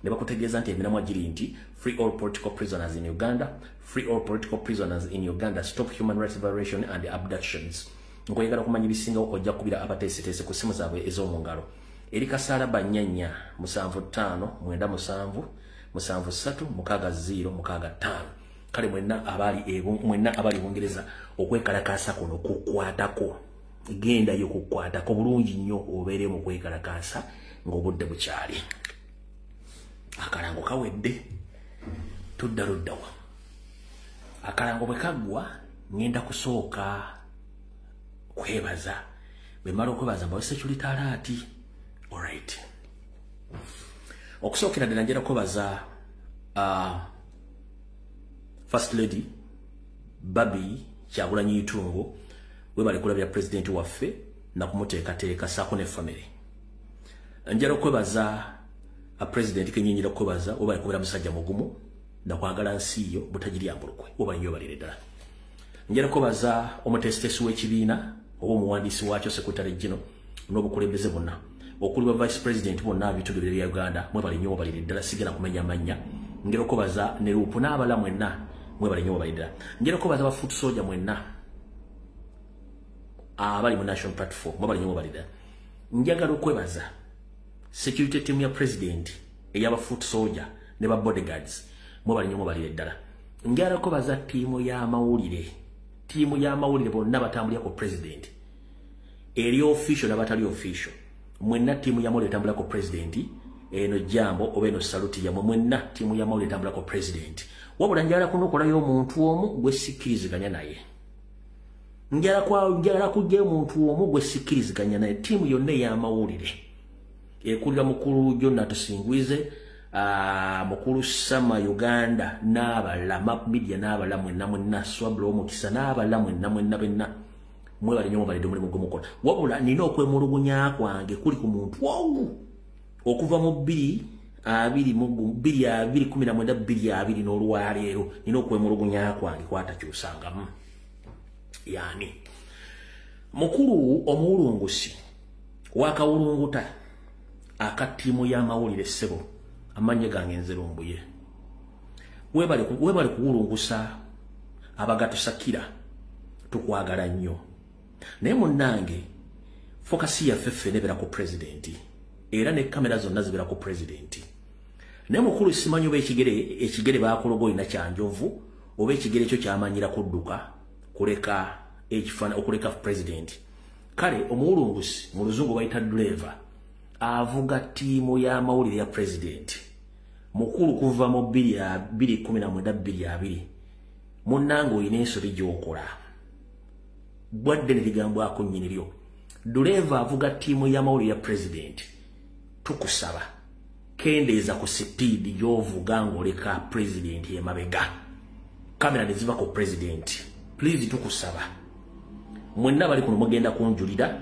ne bakutegeeza nti emiramwa giri nti free all political prisoners in Uganda, free all political prisoners in Uganda, stop human rights violation and abductions. Ngoyagala kumanya bisingawo ojja kubira abateeseteese ku simu zaabwe ez'omu ngalo. Eri Kasaala Banyanya 75-737-6-0-6-5. Kale mwenna abali Bungereza okwekalakaasa kuno kukwatako. Genda yo kukwatako bulungi nnyo obeere mu kwekalakaasa ng'obudde bukyali. Akalango kawedde tudda luddawa. Akalango bwe kaggwa ngenda kusooka kwebaza. Bwe mala okwebaza mbawe security alert. Alright. Okusookera ddala njera kwebaza First Lady Babi Kyagulanyi Itungo we bali kulabya president waffe na kumuteekateeka saako ne family. Njera kwebaza a president kenyinyira kwebaza we bali kubera musajja mugumu na kwagala nsi yo butajiri ambulukwe oba nnyo balire ddala. Njera kwebaza omutesitesi w'ekibiina oba omuwandiisi waakyo Secretary General n'obukulembeze bonna okuli ba vice president bonna abitugirira bya Uganda mwe bali nnyo balire ddala sigenda kumenya mannya. Njera kwebaza ne lupu n'abala mwenna mwe bali nnyo balire ddala. Njera kwebaza ba foot soldier mwenna abali mu national platform mwe bali nnyo balire ddala. Njagala okwebaza security team ya president eyaba foot soldier ne ba bodyguards mwe bali nnyo balire ddala. Njagala okwebaza tiimu ya mawulire bonna batambulira ku president eri official n'abatali official mwenna tiimu ya mawulire etambulira ku president eno jambo oba eno saluti ya mwenna tiimu ya mawulire etambulira ku president. Wabula njagala kuno okolayo omuntu omu gwe sikkiriziganya naye. Njagala kujja omuntu omu gwe sikkiriziganya naye tiimu yonna ey'amawulire ekulira mukulu Jonna Tusingwize mukulu Sama Uganda n'abala Map Media n'abala mwenna Swabula Omukisa n'abala mwenna benna mwe bali nnyo balidde mulimu gumukola. Wabula nina okwemulugunya kwange kuli ku muntu ogu okuva mu 2019 n'olwaleero nina okwemulugunya kwange kwatakyusangamu. Yani mukulu omuwulungusi wakawulunguta akatiimu y'amawulire ssebo amanye gange nzerumbuye webali kuwulungusa abagatusakira tukwagala nnyo naye munnange fokasi yaffe ffene beera ku pulezidenti era ne kamera zonna zibeera ku pulezidenti. Naye mukulu simanyi oba ekigere baakologa olina kyanjovu oba ekigere ekyo kyamanyira kudduka kuleka pulezidenti. Kale omuwulungusi mu luzungu bayita driver avuga tiimu y'amawulire ya pulezidenti mukulu kuva mu 2019-2020 munnange olina ensobi gy'okola bwadde ne ligambwako nnyini lyo. Driver avuga tiimu y'amawulire ya pulezidenti tukusaba kendeeza ku sipiidi gy'ovuga ng'oleka pulezidenti emabega kamera ne ziva ku pulezidenti. Please tukusaba mwenna bali kuno mugenda kunjulira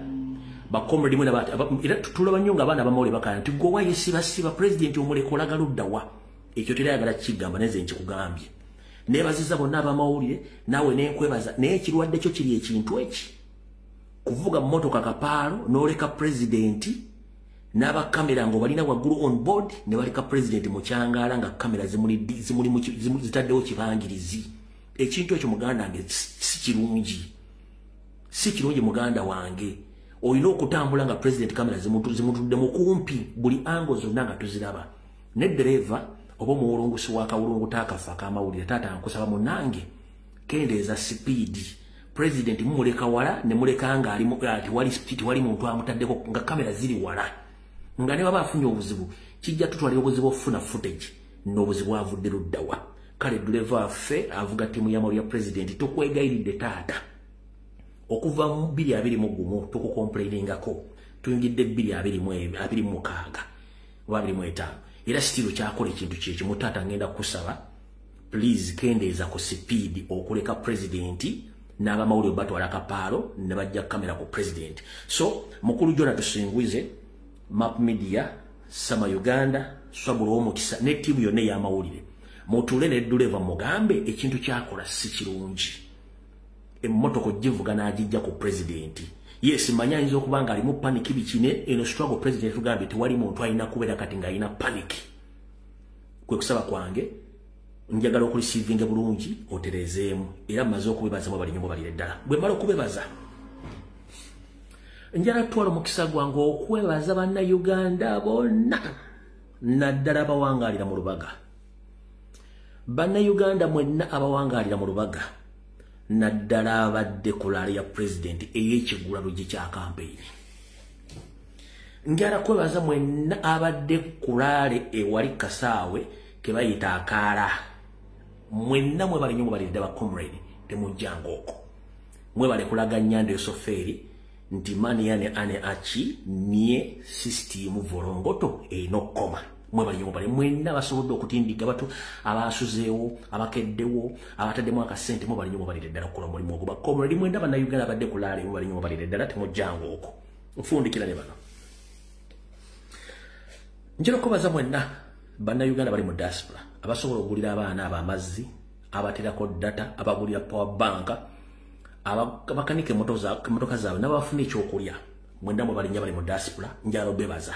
bakomredi mwena era tulaba nnyo ng'abaana bamawulire bakana nti gwe wayesiba pulezidenti omuleka olaga luddawa. Ekyo terayagala kigamba neze nkikugambye. Neebaziza bonna abamawulire naawe nenkwebaza naye ekirwadde kyo kiri ekintu eki kuvuga mmotoka kapaalo n'oleka pulezidenti n'abakamera ng'obalina waggulu on board ne baleka pulezidenti mu kyangaala nga kamera zitaddewo kibangirizi. Ekintu ekyo muganda wange si kirungi muganda wange. Olina okutambula nga president kamera zimutudde mu kumpi buli ango zonna nga tuziraba. Ne dereva oba omuwulungusi wakawulunguta akafa akamawulire taata nkusaba munnange kendeeza sipiidi. President mumuleka wala ne muleka nga tiwali muntu amutaddeko nga kamera ziri wala. Nga ne baba afunye obuzibu kijja tutwalira obuzibu okufuna footage n'obuzibu avudde luddawa. Kale driver affe avuga tiimu y'amawulire ya president tukwegayiridde taata okuva mu 2021 tukukomplainingako tuyingidde 2026 oba 2025 era sitiro kyakola ekintu kyekimu taata ngenda kusaba please kendeeza ku sipiidi okuleka presidenti n'abamawulire batwala akapaalo ne bajja kamera ku president. So mukulu Jonna Tusingwize Map Media Sama Uganda Swabula Omukisa ne tiimu yonna ey'amawulire mutule ne driver mugambe ekintu kyakola si kirungi. Emmotoka ogivuga n'agijja ku presidenti. Yes manya ayinza okuba nga alimu panic bikine eno struggle president tugambe tewali muntu alina kubeera kati ng'alina panic. kwe kusaba kwange njagala okulisivinga bulungi oterezeemu era maze okubebaza mu balinyo balire ddala bwe mala okubebaza njala twala mukisa gwange okwebaza banna Uganda bonna naddala abawangalira mu lubaga banna Uganda mwenna abawangalira mu lubaga naddala abadde kulaale ya president ey'ekigulalo kya campaign njala kwebaza mwenna abadde kulaale ewali kasaawe kebayita akaala mwenna mwe balinyo balire ddala comrade temujjanga okwo mwe bale kulaga Nyando Esoferi nti mani yane ane achi nie system vorongoto enokoma mwe balinyo bale mwenna basobodde okutindiga batu abasuzeewo abakeddewo abataddemu akasente mwe balinyo balire ddala kukola mulimu ogwo bakomredi mwenna bannayuganda badde kulaale mwe balinyo balire ddala temujjanga okwo nfundikira ne bano njira kubaza mwenna bannayuganda bali mu diaspora abasobola okugulira abaana abamazzi abaterako data abagulira power bank abakanike motoka zaabwe n'abafuna ekyokulya mwenda mwe balinya bali mu diaspora njala obebaza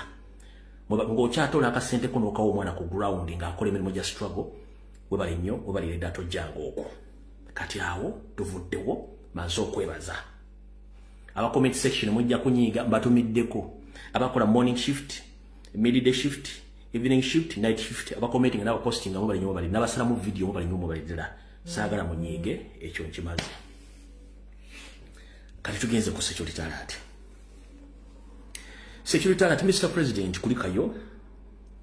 ng'okyatola akasente ko n'okawa omwana ku ground ng'akola emirimu gya struggle we bali nnyo we balire data ojjanga okwo kati awo tuvuddewo maze okwebaza aba comment section mujja kunyiiga mbatumiddeko abakola morning shift midday shift evening shift night shift aba commenting na posting abo bali nnyo bali n'abasalamu video mo bali nnyo bali ddala saagala munyiige ekyo nkimaze kati tugenze ku security alert. Security alert, Mr. President, kulikayo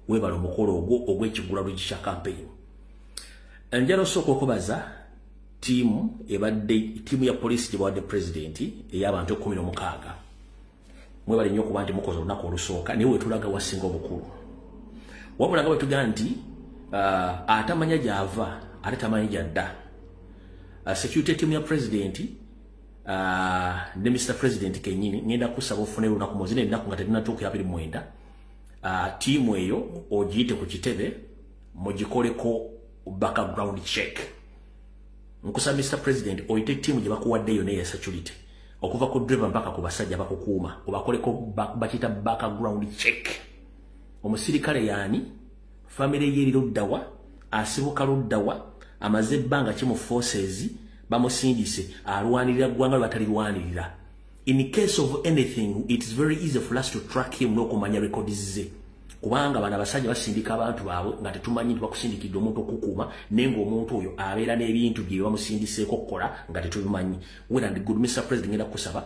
webala omukolo ogw'ekigulalo kya campaign. Njala osooka okubaza tiimu ya police gye bawadde president ey'abantu 16 mwebale nnyo okuba nti mukoze olunaku olusooka naye wetulaga wasinga obukulu. Wabula nga bwetugaa nti atamanya gy'ava ate tamanyi gy'adda. Security team ya president ne Mr. President kenyini ngenda kusaba ofune lunaku muzine ennaku nga tetunatuukira 29 tiimu eyo ogiyite ku kitebe mugikoleko background check. Nkusaba Mr. President oyite tiimu gye bakuwaddeyo neya security okuva ku driver mpaka ku basajja bakukuuma obakoleko bakiyita background check. Omusirikale yaani family ye luddawa asibuka luddawa amaze ebbanga ki mu forces bamusindise alwanirira gwanga lwatalirwanirira. In case of anything it is very easy for us to track him n'okumanya records ze kubanga bana basajja basindika abantu baabwe nga tetumanyi nti bakusindikidde omuntu okukuuma nenga omuntu oyo abeera n'ebintu bye bamusindiseeko okukola nga tetubimanyi. Well and good Mr. President ngenda kusaba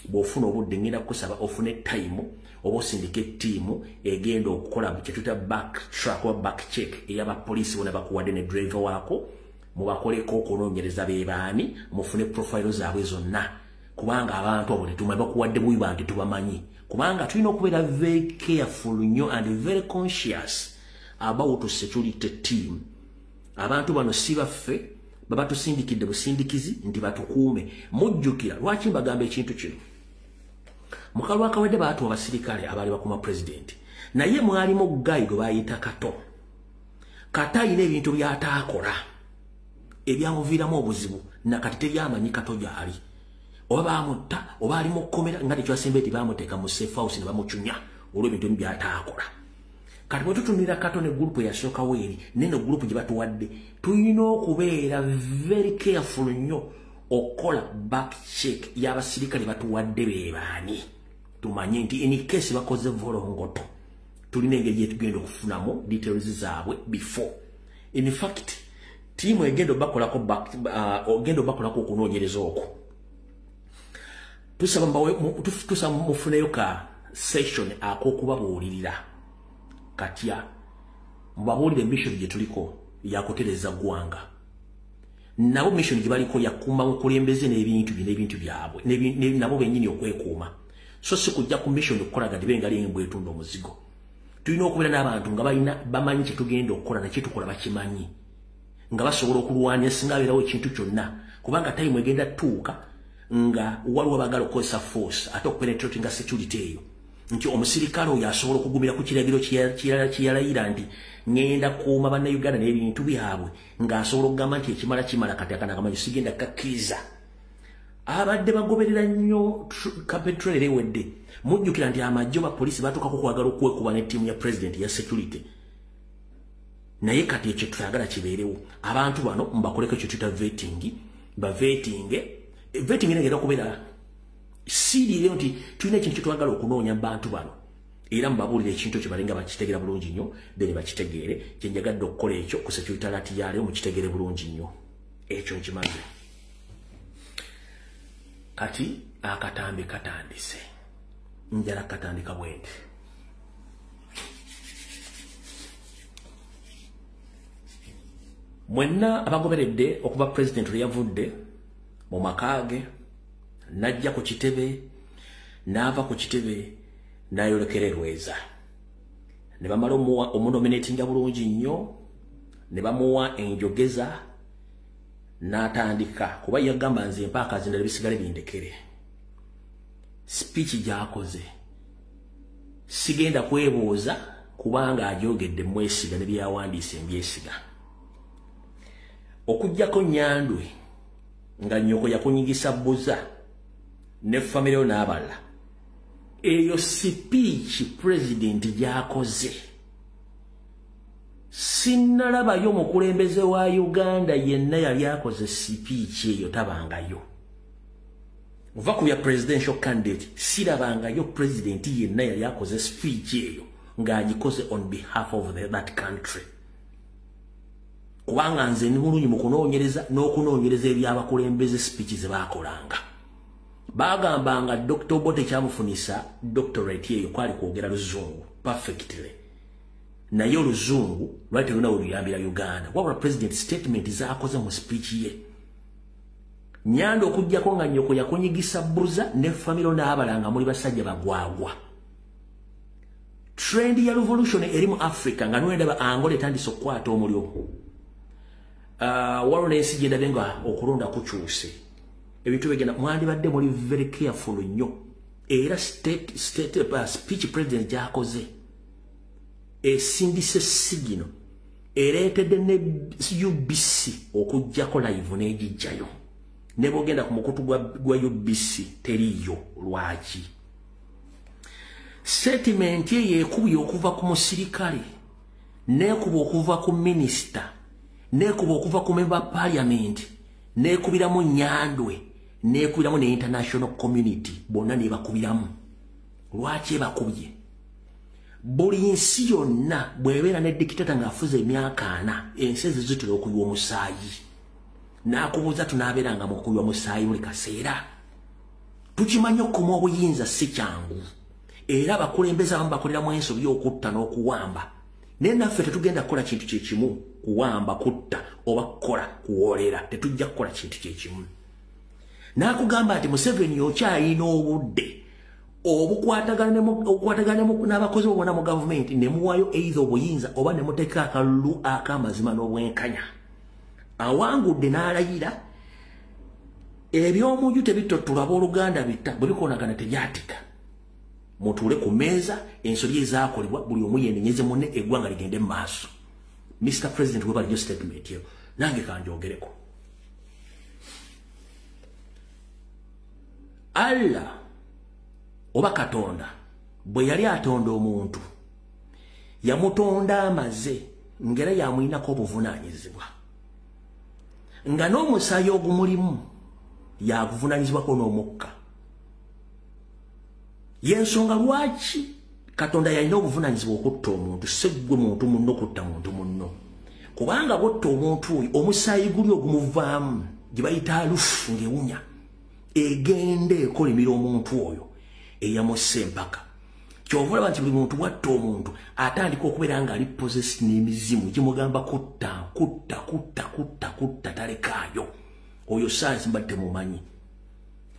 bw'ofuna obudde ngenda kusaba ofune time oba osindika ettiimu egenda okukola kyetuta back track oba back check ey'abapoliisi bona bakuwadde ne driver waako mubakoleko okunoonyereza beebaani mufune profile zaabwe zonna kubanga abantu abo tetumanyi bakuwadde buyi bantu tubamanyi kubanga tulina okubeera very careful nnyo and very conscious about security team. Abantu bano si baffe baba tusindikidde busindikizi nti batukuume. Mujjukira lwaki mbagamba ekintu kino mukalwa akawedde baatu abasirikale abaali bakuma president naye mwalimu guy gwe bayita Kato. Kato ayina ebintu by'ataakola ebyamuviiramu obuzibu nakati teryamanyi Kato gy'ali oba bamutta oba ali mu kkomera nga tekyasembe eti bamuteeka mu safe house ne bamucunya olw'ebintu by'ataakola. Kati bwe tutunira Kato ne group yasooka weeri neno group gye batuwadde tulina okubeera very careful nnyo okukola back check y'abasirikale batuwadde beebaani tumanye nti in case bakoze volongoto tulina engeri gye tugenda okufunamu details zaabwe before. In fact tiimu egenda obakolako okunoonyereza okwo tusaba mufuneyo ka session ak'okubabuulirira katya mubabuulire mission gye tuliko yakutereza ggwanga nabo mission gye baliko yakuuma mukulembeze n'ebintu byabwe nabo bennyini okwekuuma so si kujja ku mission okukolaga ndibengali embwe etunda omuzigo. Tulina okubeera n'abantu nga bamanyi kye tugenda okukola nakye tukola bakimanyi nga basobola okulwanya singa abeerawo ekintu kyonna kubanga time egenda tuuka nga waliwo abagala okukozesa force ate okupenetrate nga security eyo nti omusirikale oyo asobola okugumira ku kiragiro kiyalayira nti ngenda kuuma bannayuganda n'ebintu byabwe ng'asobola okugamba nti ekimala kimala kati akanakamanyi sigenda kakkiriza. Abadde bagoberera nnyo campaign ewedde mujjukira nti amajjo ba poliisi batuukako kwagala okwekuba n'ettiimu ya president ya security naye kati ekyo tuyagala kibeerewo abantu bano mbakoleko ekyo tuta vetting negenda kubeera siriire nti tulina ekintu kyetwagala okunoonya bantu bano era mbabuulira ekintu ekyo balinga bakitegeera bulungi nnyo then bakitegeere kyenjagadde okukola ekyo ku security alert yaleero mukitegeere bulungi nnyo ekyo nkimaze kati akatambi katandise njala katandika bwenti mwenna abagoberedde okuba president lwe yavudde mu makaage najja ku kitebe n'ava ku kitebe n'ayolekera Lweza ne bamala omunominatinga bulungi nnyo ne bamuwa enjogeza n'atandika kuba yagamba nze mpaaka zindala bisigale bindekere speech gy'akoze sigenda kwebuuza kubanga ajoogedde mwesiga ne byawandiise mbyesiga okujjako Nyandwe nga nnyoko yakunyigisa bbuza ne famire yo n'abalala eyo speech president gy'akoze sinnalabayo mukulembeze wa Uganda yenna yali akoze speech eyo tabangayo uva ku ya presidential candidate sirabangayo president yenna yali akoze speech eyo ng'agikoze on behalf of that country kubanga nze ni mulungi mu kunoonyereza n'okunoonyereza ebyabakulembeze speech ze baakolanga bagambanga Dr. Obote kyamufunisa doctorate eyo kwali kwogera Luzungu perfectly naye Oluzungu lwali lunawe luyambira Uganda wabula president statement zaakoze mu speech ye Nyandwe okujjako nga nnyoko yakunyigisa bbuza ne famiro n'abalanga muli basajja bagwagwa trend ya revolution eri mu Africa nga nwendaba Angola etandise okukwata omulyo waliwo n'ensi gye ndabe nga okulonda kukyuse ebintu bigenda mwandibadde muli very careful nnyo era speech president gy'akoze esindise sigino ereetedde ne UBC okujjako live n'egijjayo ne bogenda ku mukutu gwa UBC teriyo lwaki statement ye yekubye okuva ku musirikale nekuba okuva ku minister nekuba okuva ku member parliament nekubiramu Nyandwe nekubiramu ne international community bonna ne bakubiramu lwaki bakubye buli nsi yonna bwebeera ne dictator ng'afuze emyaka 4 ensi zitula okuyiwa omusaayi n'akubuuza tunaabeeranga mu kuyiwa musaayi buli kaseera tukimanyi okukoma obuyinza si kyangu era abakulembeze abamu bakoleramu ensobi y'okutta n'okuwamba naye naffe tetugenda kukola kintu kyekimu kuwamba kutta oba kukola kuwoolera tetujja kukola kintu kyekimu n'akugamba nti Museveni okyalina obudde obukwatagana n'abakozi bobona mu gavumenti ne muwayo either obuyinza oba ne muteeka akalulu ak'amazima n'obwenkanya awangudde n'alayira eby'omunju tebitotula abooluganda bitta bwe bikonagana tebyatika mutuule ku meeza ensobi ezaakolebwa buli omu yenenyeze munne eggwanga ligende mu maaso Mr. President we baliyo statement yo nange kanjogereko Allah oba Katonda bwe yali atonda omuntu yamutonda amaze ngera yamuyinako obuvunaanyizibwa nga n'omusaayi ogumulimu yaguvunaanyizibwako n'omukka yensonga lwaki Katonda yalina obuvunaanyizibwa okutta omuntu seggwe muntu munno kutta muntu munno kubanga botta omuntu oyo omusaayi guli ogumuvaamu gye bayita alufu ng'ewunya egenda ekolimira omuntu oyo eyamusse empaka kyova olaba nti buli muntu bwatta omuntu atandika okubeera nga ali possessed n'emizimu gimugamba kutta talekaayo oyo sayansi mba temumanyi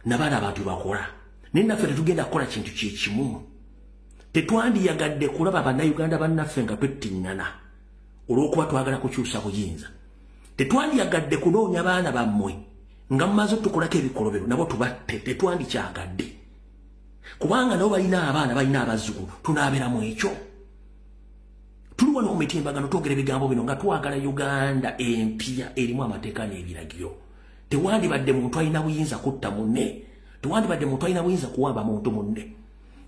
nabaana abantu bakola naye naffe tetugenda kukola kintu kyekimu tetwandiyagadde kulaba bannayuganda bannaffe nga twettiŋŋana olw'okuba twagala kukyusa buyinza tetwandiyagadde kunoonya baana bammwe nga mumaze otukolako ebikolobero nabo tubatte tetwandikyagadde kubanga nabo balina abaana balina abazzukulu tunaabeeramu ekyo tuli wano ku mitimbagano twogera ebigambo bino nga twagala Uganda empya erimu amateeka n'ebiragiro tewandibadde muntu alina buyinza kutta munne tewandibadde muntu alina buyinza kuwamba muntu munne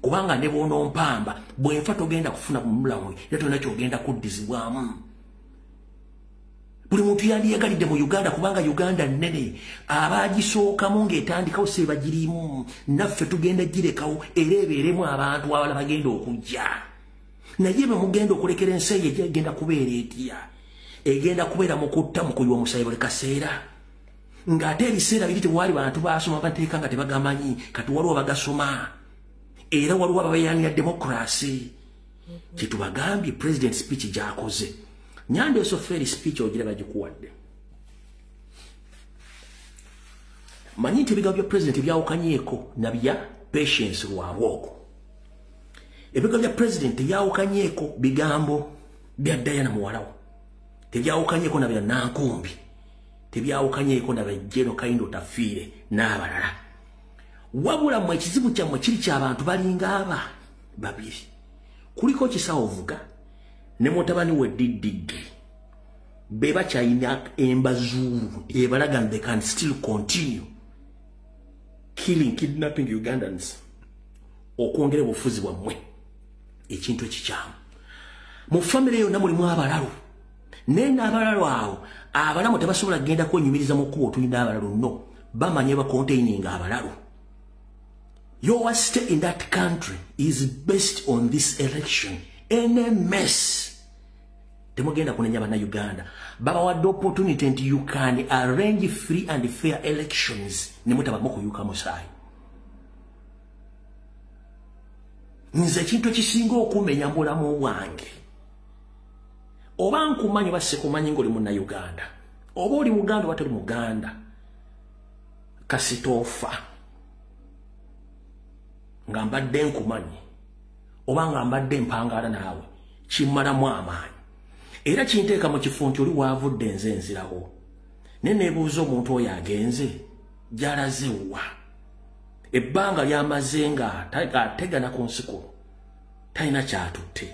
kubanga ne bw'onompamba bwenfa togenda kufuna mu mulamu era tolina kyogenda kuddizibwamu buli muntu yandiyagalidde mu Uganda kubanga Uganda nnene abagisookamu ng'etandikawo se bagirimu naffe tugenda girekawo era ebeeremu abantu abala bagenda okujja naye bwe mugenda okulekera ensi eyo egenda kubeera etya egenda kubeera mu kutta mu kuyiwa omusayi buli kaseera ng'ate ebiseera biri tewali bantu baasoma mateeka nga tebagamanyi kati waliwo bagasoma era waliwo ababeeyanira demokrasi kyetubagambye president speech gy'akoze Nyando Esoferi speech ogira bagikuwadde manyi nti ebigambo bya president byawukanyeeko na bya Patience Lwabooko ebigambo bya president byawukanyeeko bigambo bya Diana muwalawo tebyawukanyeeko na bya Nankumbi tebyawukanyeeko na bya Jeno Kaindo Tafiire n'abalala wabula mu ekizibu kyammwe kiri ky'abantu balinga aba babiri kuliko Kisawo Vuga ne mutabani we Didigi beba kyayina embazulu ebalaga they can still continue kidnapping Ugandans okwongera obufuzi bwammwe ekintu ekikyamu mu family yonna mulimu abalalu nene abalalu awo abalamu tebasobola kugenda kwenyumiriza mu kkubo tulina abalalu no bamanye bacontaining abalalu. Your stay in that country is based on this election. Any mess temugenda kunenya bana Uganda baba wadde opportunity nti you can arrange free and fair elections nemutaba mukuyuka musayi nze kintu kisinga okumenya mulamu wange oba nkumanyi basse kumanyi ngoli munna Uganda oba oli Muganda watali Muganda kasitofa ngambadde nkumanyi oba ngambadde mpangala naawe kimalamu amaanyi era kinteeka mu kifo nti oli waavudde nze nzirawo neneebuuza omuntu oyo agenze gy'alaze wa ebbanga lyamaze nga ategana ku nsiko talina kyatutte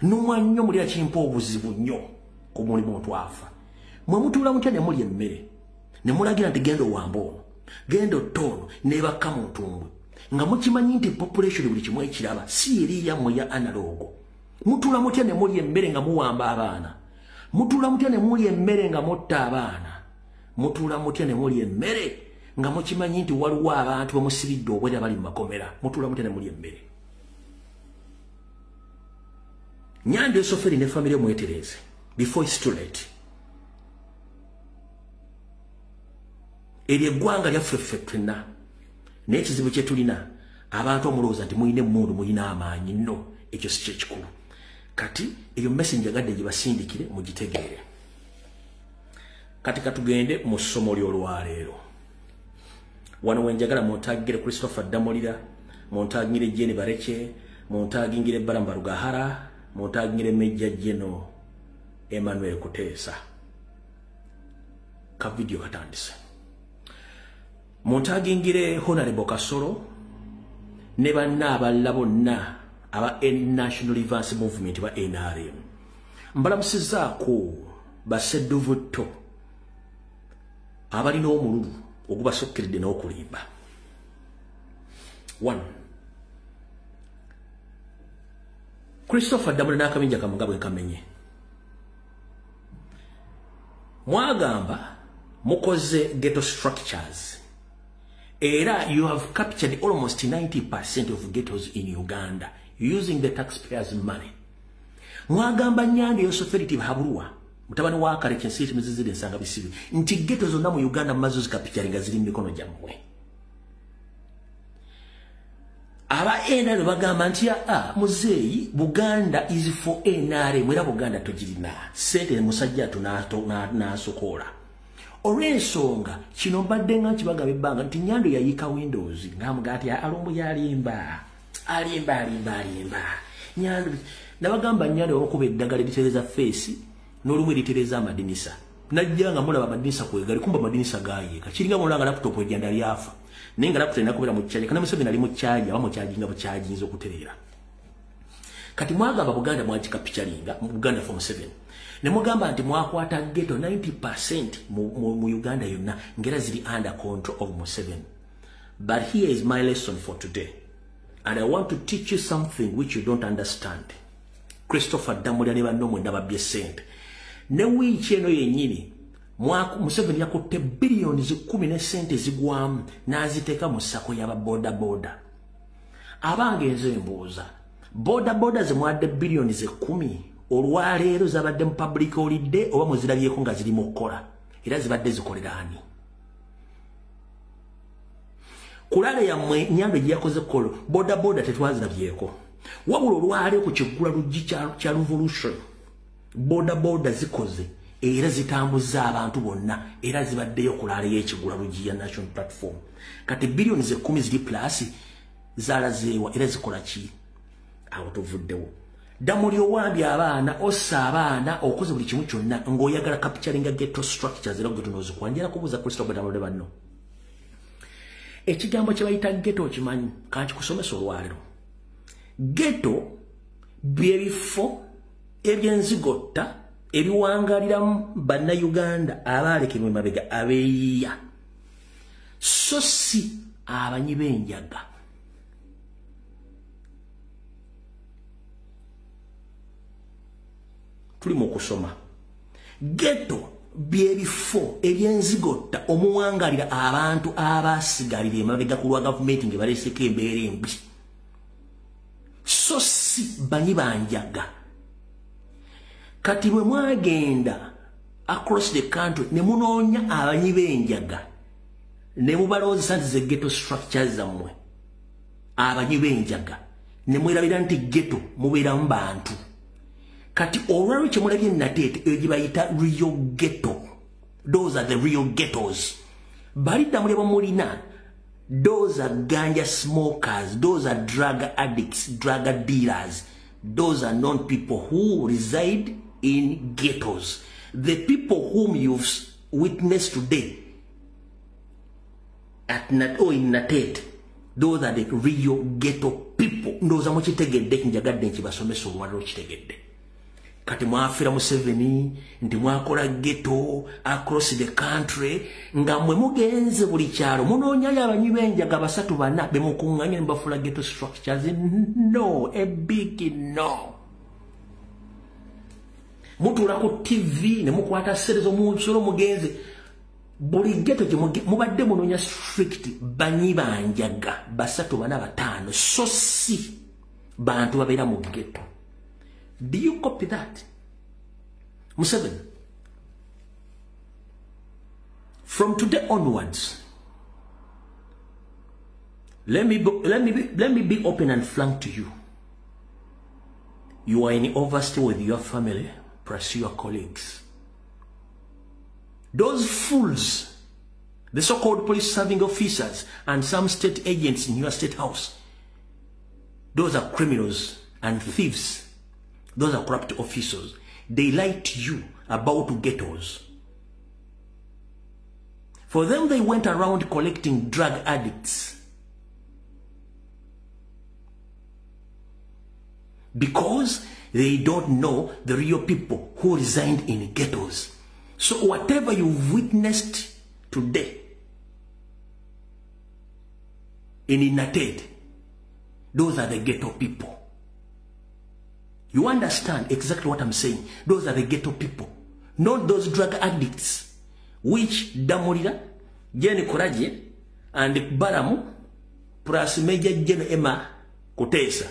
numwa nnyo muli akimpa obuzibu nnyo ku muli muntu afa mwe mutuula mutya ne muli emmere ne mulagira nti genda owamba ono genda otoono neebakka mu ntumbwe nga mukimanyi nti population buli kimu ekiraba si eri yammwe ya analogo mutuula mutya ne muli emmere nga muwamba abaana mutuula mutya ne muli emmere nga mutta abaana mutuula mutya ne muli emmere nga mukimanyi nti waliwo abantu bamusibidde obwera bali mu makomera mutuula mutya ne muli emmere Nyando Esoferi ne family mwetereze before it's too late erye gwanga lya ffeffetna n'ekizibu kye tulina abantu omulowooza nti muyina emmundu muyina amaanyi nno ekyo si kyekikulu kati eyo message njagadde gibasindikire mugitegeere kati katugende mu ssomo ly'olwaleero wano wenjagala muntagire Christopher Damolira muntagire Jeni Bareke muntagire Baramba Rugahara muntagire Major General Emmanuel Kuteesa ka video katandise muntagire Honorable Kasoro ne banna abalala bonna aba National Advance Movement ba NRM mbalamusizaako basedduvuto abalina omululu ogubasokkeredde n'okulimba 1 Christopher Damolira n'akabenja kamugabwe kamenye mwagamba mukoze ghetto structures era you have captured almost 90% of ghettos in Uganda using the taxpayers' money. Mwagamba Nyando Esoferi tibahabulwa mutabani wa Kale Kyensiri mizizire nsanga bisibi nti ghetto zonna mu Uganda mazo zikapicturinga ziri mikono gyammwe aba NRM bagamba nti muzeeyi Buganda is for NRM era Buganda togirina sente musajja tunaasokola olw'ensonga kino mbadde nga kibaga ebbanga nti Nyando yayika Windows ng'amuga ati alombo yalimba Nyando nabagamba Nyando okuba eddagala eritereza face n'olumu eritereza amadinisa najjanga mulaba amadinisa kwegali kumba amadinisa gaayeka kiringa mulanga laptop ejjanda lyafa naye nga laptop enakubera mu kyaji kana Museveni ali mu kyaji aba mu kyaji nga bukyajinza okutereera kati mwagamba Buganda mwagika picturinga mu Buganda for Museveni ne mugamba nti mwakwata ghetto 90% mu Uganda yonna ngera ziri under control of Museveni. But here is my lesson for today and I want to teach you something which you don't understand. Christopher Damolira ne banno mwenna babbye ssente ne wiiki eno yennyini Museveni yakutte billioni 10 ne sente zigwamu n'aziteeka mu ssako y'aba boda abange nze mbuuza boda ze mwadde billioni 10 olwaleero zabadde mu public holiday oba muzirabyeko nga ziri mu kukola era zibadde zikolera ani kulale yammwe nyambe gye yakoze kolo boda tetwazirabyeko wabula olwaleero ku kiggula luggi kya revolution boda zikoze era zitambuza abantu bonna era zibaddeyo kulala y'ekigula luggi ya national platform kati billioni 10 ziri plus zalazeewa era zikola ki awo tuvuddewo damuli owambye abaana ossa abaana okoze buli kimu kyonna ng'oyagala capturing ghetto structures era ghetto n'ozikwanjira kubuuza Kristo badamulode banno ekigambo kye bayita ghetto okimanyi kankikusomesa olwaleero ghetto byebifo ebyenzigotta ebiwangaliramu bannayuganda abaalekebwa emabega abeeyiya so si abanyi b'enjaga tuli mu kusoma ghetto byebifo ebyenzigotta omuwangalira abantu abasigalira emabega ku lwa gavumenti nge baleeseko embeera embi so si banyi banjaga kati bwe mwagenda across the country ne munoonya abanyi b'enjaga ne mubalowoozesa nti ze ghetto structures zammwe abanyi b'enjaga ne mwerabira nti ghetto mubeeramu bantu kati olwalwo kye mulabye nateete eyo gye bayita real ghetto those are the real ghettos balidda muleba mulina those are ganja smokers those are drug addicts drug dealers those are non people who reside in ghettos the people whom you've witnessed today in Natete those are the real ghetto people ndoza mukitegedde kinjagadde nkibasomesa olwaliro kitegedde kati mwafira Museveni ndi mwakola ghetto across the country nga mwe mugenze buli kyalo munoonyayo abanyi b'enjaga basatu bana bemukuŋŋanya ne bafula ghetto structures no a big no mutuula ku TV ne mukwata serezo munsolo mugenze buli ghetto gye mubadde munoonya strict banyi banjaga basatu bana bataano so si bantu babeera mu ghetto. Do you copy that? Museveni. From today onwards, let me be open and frank to you. You are in overstay with your family, plus your colleagues. Those fools, the so-called police serving officers and some state agents in your state house, those are criminals and thieves. Those are corrupt officials. They lied to you about ghettos. For them, they went around collecting drug addicts. Because they don't know the real people who reside in ghettos. So whatever you've witnessed today in Inated, those are the ghetto people. You understand exactly what I'm saying? Those are the ghetto people. Not those drug addicts, which Damorira, Jenny Koraje, and Baramu, plus Major Jen Emma Kotesa.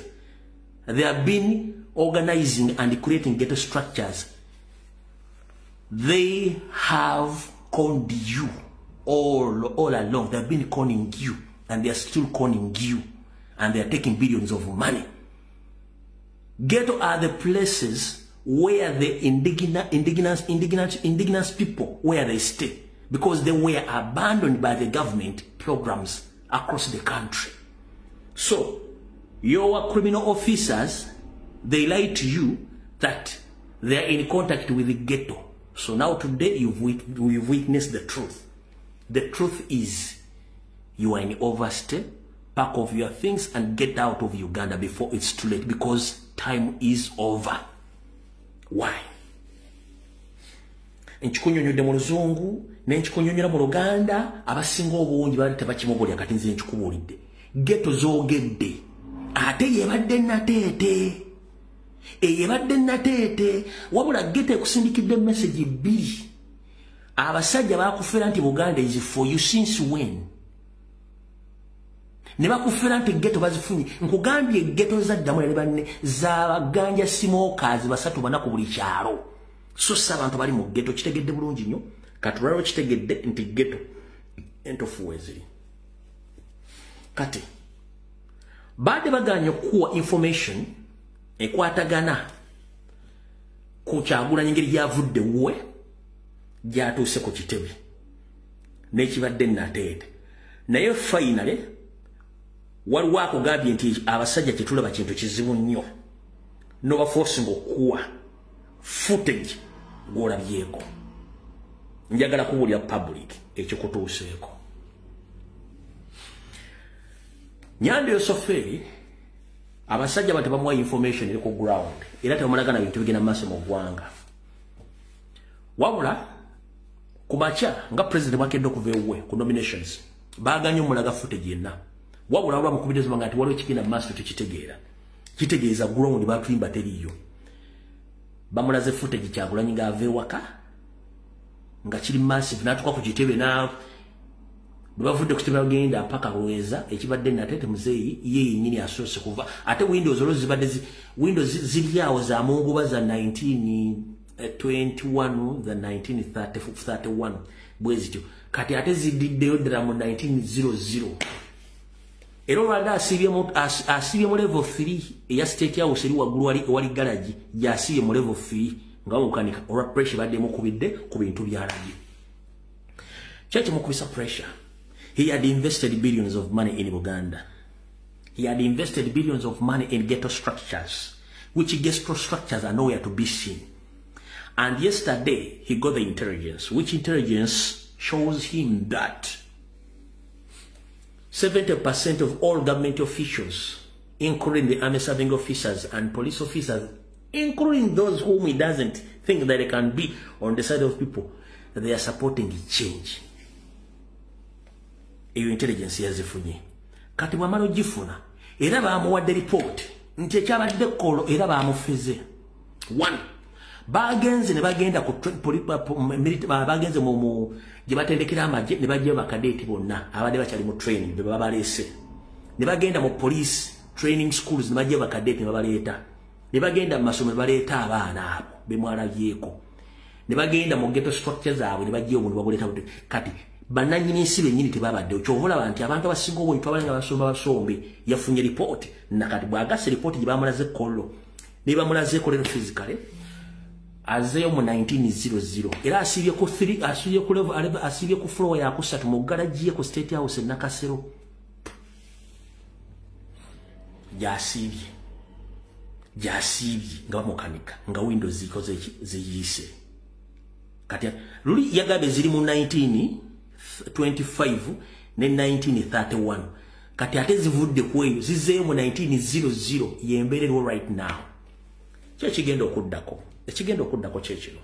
They have been organizing and creating ghetto structures. They have conned you all along. They have been conning you, and they are still conning you, and they are taking billions of money. Ghetto are the places where the indigenous people, where they stay, because they were abandoned by the government programs across the country. So, your criminal officers, they lie to you that they are in contact with the ghetto. So now today you've witnessed the truth. The truth is, you are in overstay. Pack of your things and get out of Uganda before it's too late, because time is over. Why? Nchikunyonyodde mu Luzungu n'enchikunyonyola mu Luganda abasinga obungi bali tebakimubulya kati nze nchikubuulidde. Ghetto zoogedde ate yebadde Nateete. eyebadde nateete wabula gete kusindikidde message bbiri abasajja bakufera nti Buganda is for you since when ne bakufera nti ghetto bazifunye nkugambye ghetto za ddamu ne banne za ganja smokers basatu bana ku buli kyalo so sabantu bali mu ghetto kitegedde bulungi nnyo katulalo kitegedde nti ghetto entofuweziri kati baade baganya kuwa information ekwatagana ku Kyagulanyi ngeri gyavudde we gyatuuse ku kitebe n'ekibadde nateete naye finally waliwo akugambye nti abasajja kitulaba kintu kizibu nnyo nobaforcing okuwa footage gw'olabyeko njagala kuwulira public ekikutuuseeko Nyando Yosoferi abasajja bati bamuwa information eri ku ground era tebamulagana bintu bigenda maaso mu ggwanga wabula kumacha nga president wakedde okuva ewuwe ku nominations baganye omulaga footage yenna wabula wabula mukubiriza nga nti waliwo kigenda maaso tukitegeera kitegeeza ground batuyimba teriyo bamulaze footage Kyagulanyi nga ava ewaka nga kiri massive n'atuuka ku kitebe na bavudde ku kitebe bagenda mpaka Lweza ekibadde nateete muzeeyi ye yennyini asoose kuva ate Windows olwo zibadde Windows ziryawo za munguba za 1921 za 1931 bwezityo kati ate zididdeyo ddala mu 1900 era olwalala asibye mu level 3 eya State House eri waggulu wali garage gyasibye mu level 3 nga mukanika olwa pressure badde mukubidde ku bintu byalagi kyaki mukubisa pressure. He had invested billions of money in Uganda. He had invested billions of money in ghetto structures, which ghetto structures are nowhere to be seen. And yesterday, he got the intelligence, which intelligence shows him that 70% of all government officials, including the army serving officers and police officers, including those whom he doesn't think that they can be on the side of people, that they are supporting change. Eyo intelligence yazifunye kati bwamala gifuna era bamuwadde report nti ekyabadde kolo era bamufeze 1 bagenze ne bagenda ku bagenze mu gye batendekera amagye ne bajja bakadeti bonna abadde bakyali mu training be babalese ne bagenda mu police training schools ne bajja bakadeti ne babaleeta ne bagenda mu masomero baleeta abaana abo bemwalabyeko ne bagenda mu ghetto structures abo ne bajja obuntu babuleeta kati bananyini nsibe nyini tebabadde okyovola bantu abantu abasinga obuntu abalanga basombe yafunye report nakati bwagase report gibamulaze kollo ne bamulaze kolero physically azeyo mu 1900 era asibye ku 3 asibye ku level asibye ku floor ya kusatu mu garage ku State House nakasero jasibye nga mukanika nga Windows zikoze ziyise kati luli yagabe ziri mu 1925 ne 1931 kati ate zivudde kweyo zizeyo mu 1900 yemberero right now kye kigenda okuddako ekigenda okuddako kyekino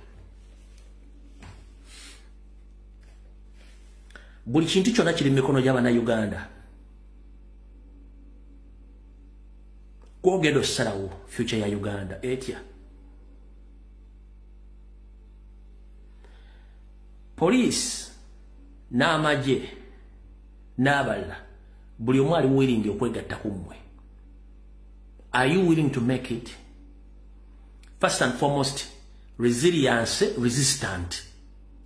buli kintu kyonna kiri mu mikono gy'abana Uganda kwogenda ossalawo future ya Uganda etya police n'amagye n'abalala buli omu ali willing okwegatta ku mmwe. Are you willing to make it? First and foremost, resilience, resistant,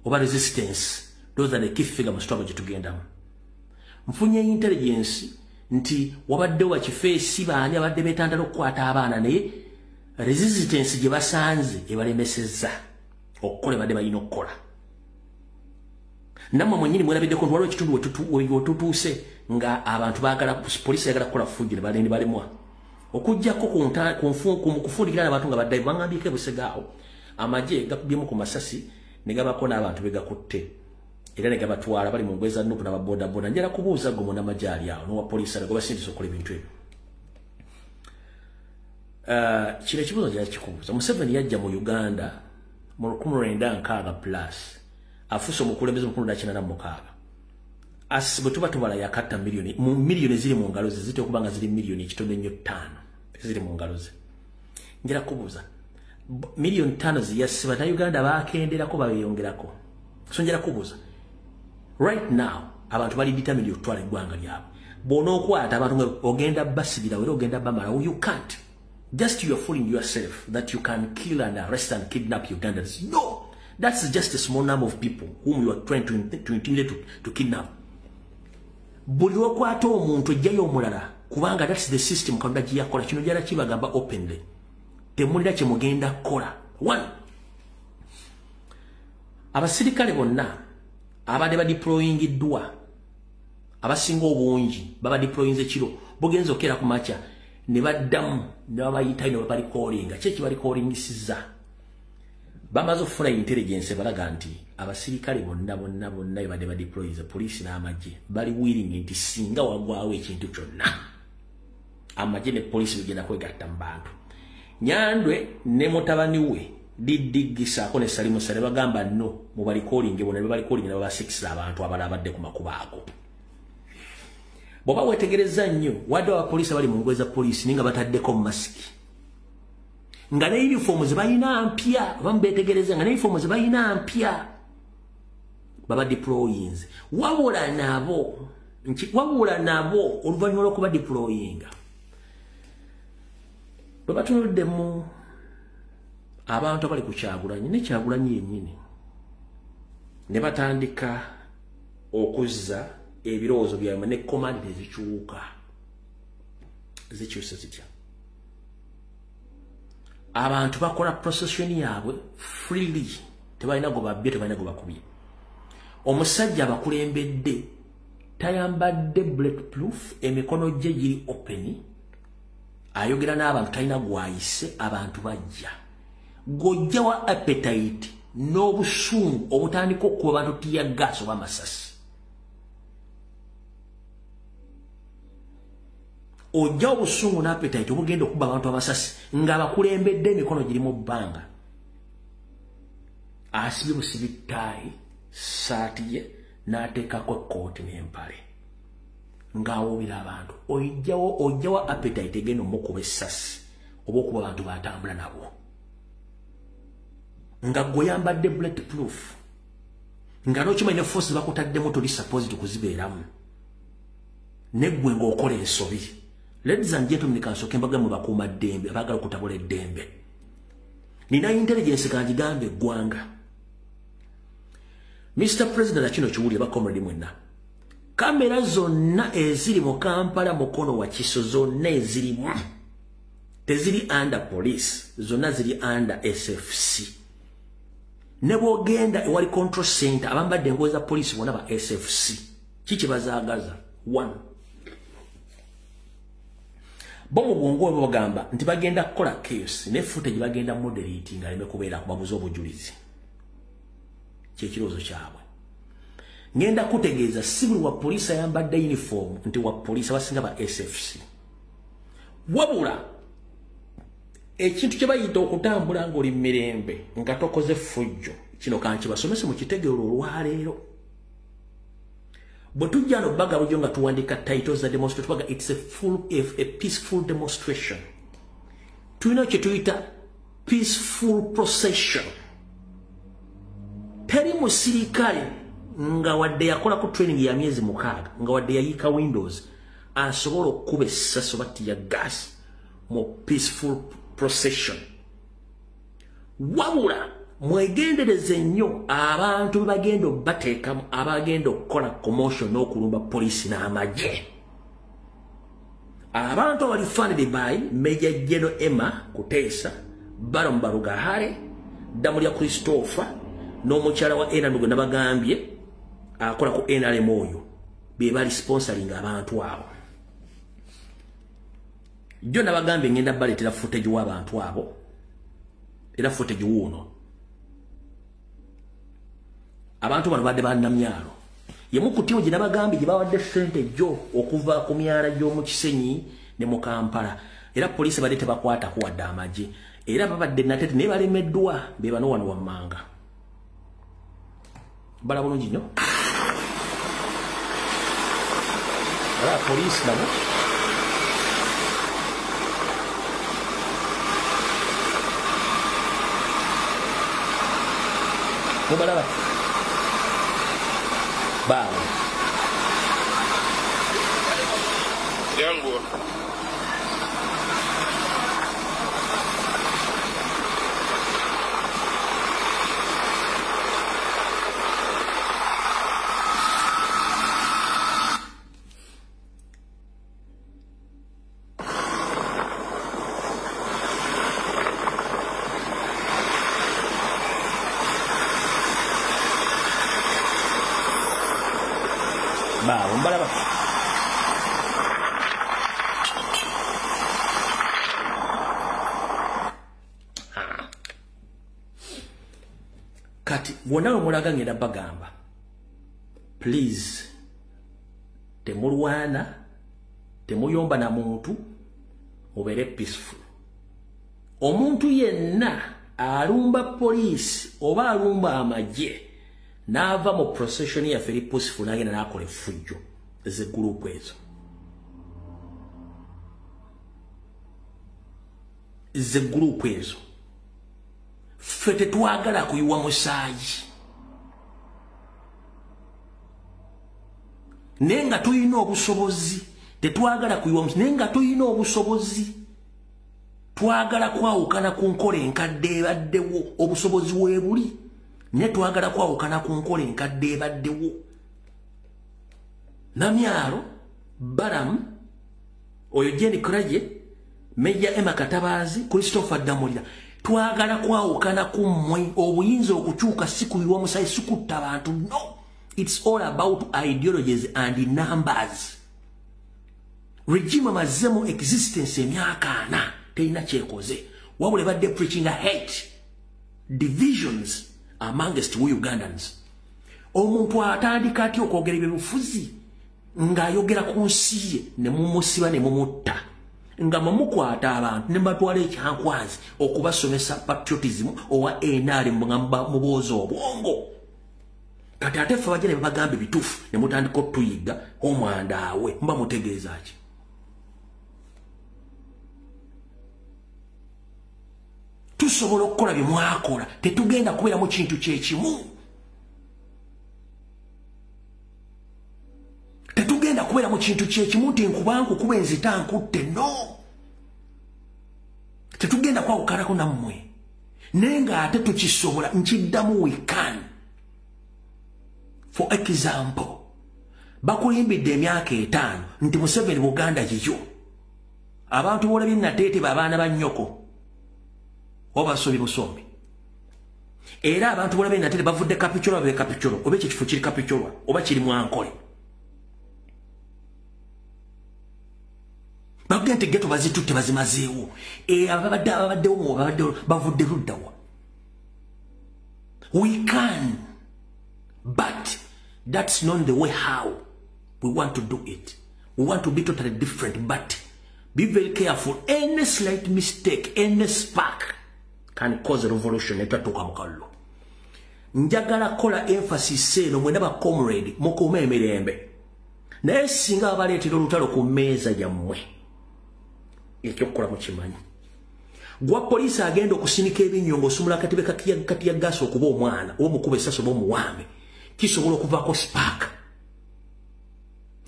over resistance. Those are the key figures mu struggle gyetugendamu. Mfunye intelligence nti wabadde wa kifeesi baani abadde betandala okukwata abaana naye resistance gye basanze ebalemesezza okukola badde balina okukola. Namwe mwennyini mwerabiddeko nti waliwo ekitundu wetutuuse nga abantu baagala poliisi yagala kukola fujjo ne balindi balemwa okujjako ku kufundikira n'abantu nga baddayo baŋŋambyeko ebusegaawo amagye gakubyemu ku masasi ne gabako n'abantu be gakutte era ne gabatwala bali mu ngoye za nupu n'ababoodabooda njala kubuuza gwe munamagye ali awo n'owa poliisi alago basindisa okukola ebintu ebyo. Kino ekibuuzo gyali kikubuuza. Museveni yajja mu Uganda mu 1960+ afuuse omukulembeze mu 1986. Bwe tuba tubala yakatta miliyoni ziri mu ngalo ze zite okuba nga ziri miliyoni 1.5 ziri mu ngalo ze. Njira kubuza. Million 5 ziyasiba na Uganda bakenderako babeyongerako. So njira kubuza. Right now, abantu bali determined okutwala eggwanga lyabwe. Bono okwata abantu ogenda basibira wera ogenda bamala. You can't. Just you are fooling yourself that you can kill and arrest and kidnap Ugandans. No! That's just a small number of people whom you are trying to intimidate to kidnap. Buli okwata omuntu ejjayo omulala kubanga that's the system kanda giyakola kino jala kibagamba openly. Temulira kye mugenda kola. One. Abasirikale bonna abadde badeployingiddwa abasinga obungi baba deployinze kiro bugenzo okera ku macha ne baddamu ne babayita ino bali calling kyeki bali callingisiza bamaze okufuna intelligence balaga nti abasirikale bonna badde badeployize police n'amagye bali willing nti singa wagwawo ekintu kyonna amagye ne police bigenda kwegatta mu bantu Nyandwe ne mutabani we diddigisako ne Salimu Sale bagamba no mu bali calling bona bali calling na ba 6 abantu abalabadde ku makuba ago Boba wetegereza nnyo wadde wa police bali mu ngweza police ninga bataddeko masiki nga ne uniform zibayina mpya bambetegereza nga ne uniform zibayina mpya baba deployings wabula nabo oluvannyuma lw'okuba deployinga baba tunudde mu abantu bali ku Kyagulanyi ne Kyagulanyi yennyini ne batandika okuzza ebirowoozo byabwe ne command zikyusa zitya abantu bakola procession yaabwe freely tebalina go babbye tebalina go bakubye omusajja abakulembedde tayambadde bulletproof emikono gye giri open ayogera n'abantu talina gwayise abantu bajja gojja wa appetite n'obusungu obutandika okuba abantu tiya gas oba amasasi ojja obusungu n'appetite obugenda okuba abantu amasasi ng'abakulembedde emikono giri mu bbanga asibye busibitaayi saati ye n'ateekako ekkooti n'empale ng'awuubira abantu ojjawo appetite egenda omukuba essasi oba okuba abantu batambula nabo nga gwe bulletproof nga n'okimanyi ne force bakutaddemu toli supposed kuzibeeramu ne ggwe ng'okola ensobi. Ladies and gentlemen, kansoke mbaga mu bakuuma ddembe abaagala okutabula eddembe. Nina intelligence kanjigambe eggwanga. Mr. President akino kiwulire bakomredi mwenna. Kamera zonna eziri mu Kampala mukono wa Kiso zonna ezirimu teziri under police zonna ziri under SFC. Ne bw'ogenda ewali control center abambadde engoye za police bonna ba SFC. Kiki bazaagaza? One. Bomo bwongo bagamba nti bagenda kukola chaos ne footage bagenda moderating aleme kubeera kubabuza obujulizi. Kyekiroozo kyabwe. Ngenda kutegeeza civil wa police ayambadde uniform nti wa police abasinga ba SFC. Wabula ekintu kye bayita okutambula ng'oli mirembe nga tokoze fujjo kino kanki basomese mu kitegeero olwaleero. Bwe tujja no baga bujo nga tuwandika titles za demonstration baga it's a peaceful demonstration. Tulina kye tuyita peaceful procession. Teri musirikale nga wadde yakola ku training ya myezi 6 nga wadde yayiika Windows asobola okuba essasi bati ya gas mu peaceful procession. Wabula mwegendereze nnyo abantu bagenda bateekamu abagenda okukola commotion n'okulumba police n'amagye. Abantu abalifaanire by Major General Emma Kuteesa, Baron Barugahare, Damulya Christopher n'omukyala wa Enandugo nabagambye akola ku NRM oyo be bali sponsoring abantu abo. Jo nabagambye ngenda baleetera footage w'abantu abo era footage wuuno. Abantu bano badde bannamyalo yemu kutiyo gye nabagambye gye bawadde ssente jo okuva ku myala gy'omu Kisenyi ne mu Kampala era poliisi badde tebakwata kuwadde amagye era babadde natete naye balemeddwa be bano wano wammanga bala bulungi nnyo ala poliisi nabo mubalaba bawo yangu bawo mbalaba kati wonawe mulaga ngenda bagamba please temulwana temuyomba na muntu mubere peaceful omuntu yenna alumba police oba alumba amaje nava mu procession ya very peaceful nagenda nakole fujjo ze group ezo ze group ezo fete twagala kuyiwa musaayi nenga tuyina obusobozi tetwagala kuyiwa musaayi nenga tuyina obusobozi twagala kwawukana ku nkole enkadde ebaddewo obusobozi weebuli ne twagala kwawukana ku nkole enkadde ebaddewo Namyalo Baram oyo Jenny Kraje Meja Emma Katabazi Christopher Damulira twagala kwawukana kummwe obuyinza okukyuka sikuyiwa musaayi sikutta abantu no it's all about ideologies and numbers regime mazemo existence emyaka 4 teina kyekoze wabule badde preaching a hate divisions amongst we Ugandans omuntu atandika atyo okwogera ebibufuzi ng'ayogera ku nsi ye ne mumusiba ne mumutta nga mamukwata abantu ne batwala ekyankwazi okubasomesa patriotism owa NRM mu bwozo obwongo kati ate ffe abajja ne bagamba ebituufu ne mutandika otuyiga omwandaawe mba mutegeeza ki tusobola okukola bye mwakola tetugenda kubeera mu kintu kyekimu tetugenda kubeera mu kintu kyekimu nti nkubanku kuba enzita nkutte no tetugenda kwawukanako nammwe naye nga ate tukisobola nkiddamu we can for example bakulimbidde emyaka 5 nti Museveni Buganda yiyo abantu boolabye nateete babaana ba nnyoko oba sobi busombi era abantu boolabye nateete bavudde kapicolo be kapicolo oba ekyo kifo kiri kapicolo oba kiri mwankole bagente geto bazitutte bazimazeewo ababaddewo bavudde luddawa we can but that's not the way how we want to do it. We want to be totally different, but be very careful. Any slight mistake, any spark can cause a revolution. Njagala kola emphasis seno mwenda ba comrade mukome emirembe naye singa abaleetera olutalo ku mmeeza yammwe ekyokukola mukimanyi gwa poliisi agenda okusinika ebinyongo osumula katebe kati ya gaasi okuba omwana omukuba essasi oba omuwambe kisobola okuvaako spark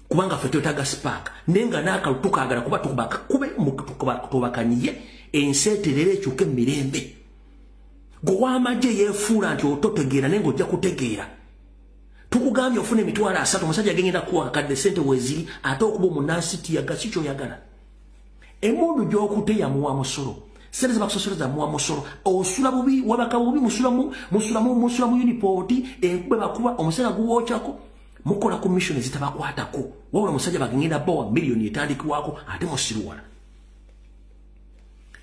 kubanga ffe twetaaga spark naye nga n'akalu tukaagala kuba tubakanyiye ensi eterera ekyuka emirembe gwe w'amagye yeefuula nti ototegeera naye ng'ojja kutegeera tukugambye ofuna emitwalo 3 omusajja agenda kuwakadde sente weziri ate okuba omunaasi tiyaga si kyoyagala emundu gy'okute yamuwa musolo sente zebakusosoleza muwa musolo osula bubi wabaka bubi musula mu unipooti enkube bakuba omusajja guwookyako mukola commission zitabakwatako wabula omusajja bagenda bawa miliyoni etandikibwako ate musiruwala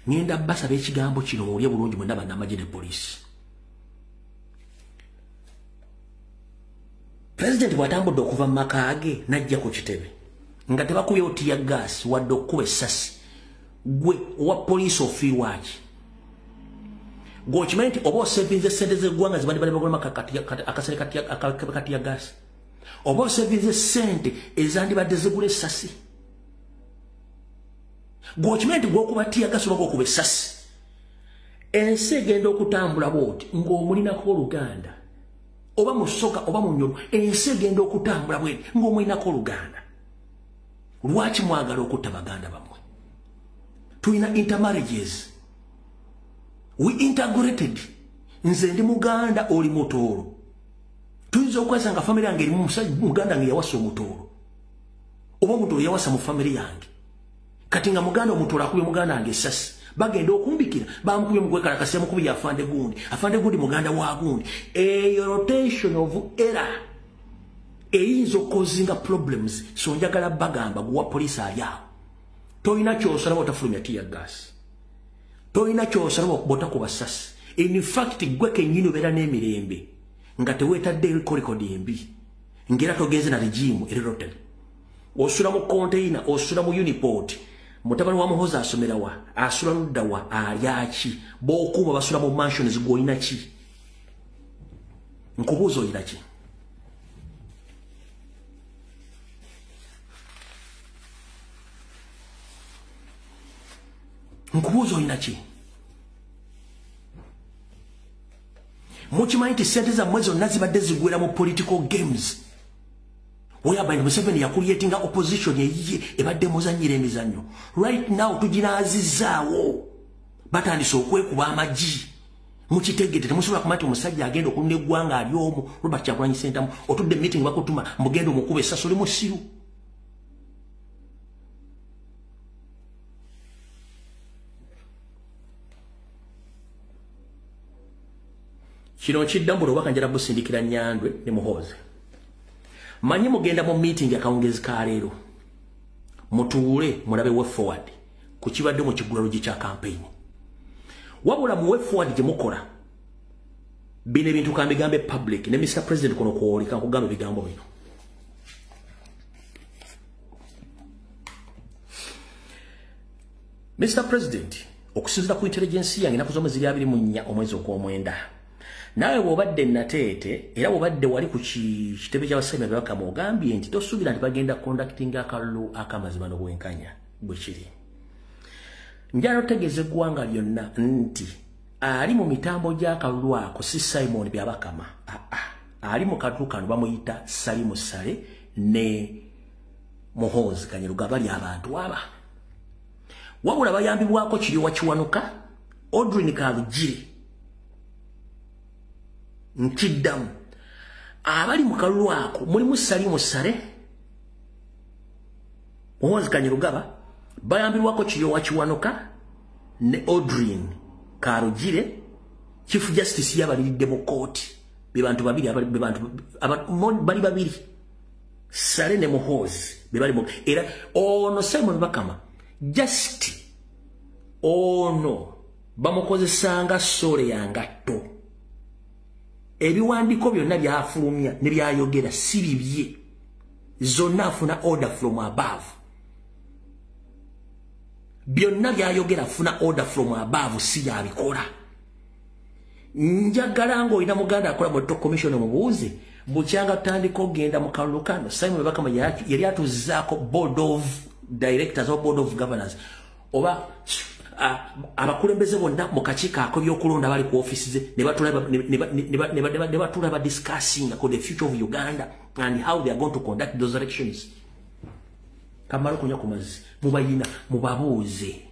ngenda basaba ekigambo kino muwulye bulungi mwenda bannamagye ne poliisi President bw'atambudde okuva mu maka ge n'ajja ku kitebe nga tebakubye otiya gaasi wadde okukuba essasi gwe owa poliisi ofiirwaki gwe okimanyi nti oba osevinze sente z'eggwanga zibadde bagulama akasale katiya gaasi oba osevinze sente ezandibadde zigula essasi gwe okimanyi nti gwokuba tiya gaasi oba gwokuba essasi ensi egenda okutambula bw'oti ng'omulinako Oluganda oba musoka oba munyono ensi egenda okutambula bwe ng'omwinako Luganda. Lwaki mwagala okutta baganda bamwe? Tulina intermarriages. We integrated. Nze ndi Muganda oli Mutooro. Tuyinza okwesanga family yange erimu Muganda nge yawasa Omutooro. Oba Omutooro yawasa mu family yange. Kati nga Muganda Omutooro akubye Muganda yange essasi. Bagenda okumbikira bamukubye mugwekala kasi mukubye afande gundi Muganda wa gundi. A rotation of error. Eyinza okuzinga problems. So njagala bagamba guwa police ali awo. Toyina kyosala otafulumya tear gas. Toyina kyosala okubota ku basasi. In fact gwe kenyini obeera n'emirembe nga teweetadde record embi ngera togenze na regime erirotel. Osula mu container, osula mu uniport. Mutabani wa Muhoza asomera wa, asula ludda wa, alyaki, bokuba basula mu mansions gw'olina ki? Nkubuuza olina ki? Nkubuuza olina ki? Mukimanyi nti ssente zammwe zonna zibadde zigwera mu political games. Whereby Museveni yakuliyetinga opposition yeyiye ebadde muzannyira emizannyo. Right now tuginaazizaawo. Batandise okwekuba amagi. Mukitegete temusobola kumanya nti omusajja agenda okulunda eggwanga ali omu. Robert Kyagulanyi Ssentamu otudde meeting bakutuma mugenda omukuba essasi oli musiru. Kino kiddambula obaka njala busindikira Nyandwe ne Muhoozi. Manyi mugenda mu meeting akawungezi ka leero. Mutuule mulabe way forward. Ku kibadde mu kigulalogi kya campaign. Wabula mu way forward gye mukola. Bino ebintu kambigambe public ne Mr. President kono kwoleka nkugamba ebigambo bino. Mr. President, okusinziira ku intelligence yange naku zomwe ziri 24 omwezi ogw'omwenda. Nawe bw'obadde nateete era bw'obadde wali ku kitebe ky'abasajja babaka ogambye nti tosuubira nti bagenda conducting akalulu akamazima n'obwenkanya bwe kiri. Njala otegeeza eggwanga lyonna nti ali mu mitambo gy'akalulu ako si Simon Byabakama. Ali mu kalulu kano bamuyita Salimu Sale ne Muhoozi Kanyerugaba bali abantu aba. Wabula bayambibwako Kiryowa Kiwanuka, Audrey Kalugire, Nkiddamu. Abali mu kalulu ako mulimu Salimu Sale, Muhoozi Kanyerugaba, bayambibwako Kiryowa Kiwanuka ne Audrey Kalugire. Chief Justice yabalidde mu court. Bebantu babiri bali babiri. Sale ne Muhoozi bebali mu era ono Simon Bakama just ono bamukozesanga sole yangatto. Ebiwandiko byonna byafulumya ne byayogera si bibye. Zonna afuna order from above. Byonna byayogera afuna order from above si yabikola. Njagala ng'olina muganda akola mu commission omubuuze bukyanga tutandika okgenda mu kalulu kano Simon Bakama yali atuzizaako board of directors or board of governors oba abakulembeze bonna mu kakiiko ako by'okulonda bali ku offices ne batula discussing about the future of Uganda and how they are going to conduct those elections. Kamala kunya kumazi mubayina mubabuuze.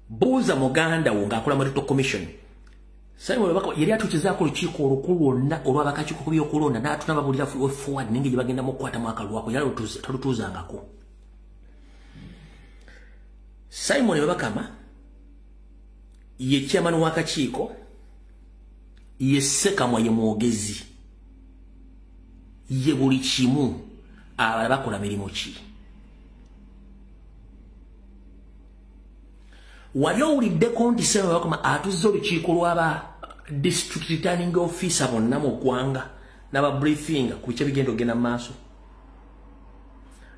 Buuza muganda wo ng'akola mu commission. Simon Bakama yali atukizaako olukiiko olukulu lwonna olw'abakakiiko ku by'okulonda n'atunababulira forward nenge gye bagenda mu kukwata mu akalulu ako yali talutuuzangako. Simon Bakama ye chairman w'akakiiko, ye Ssekamwa ye mwogezi, ye buli kimu. Abala bakola mirimu ki? Wali owuliddeko nti Simon Bakama atuzza olukiiko lw'aba district returning officer bonna mu ggwanga n'aba briefing ku bice bigenda ogenda mu maaso.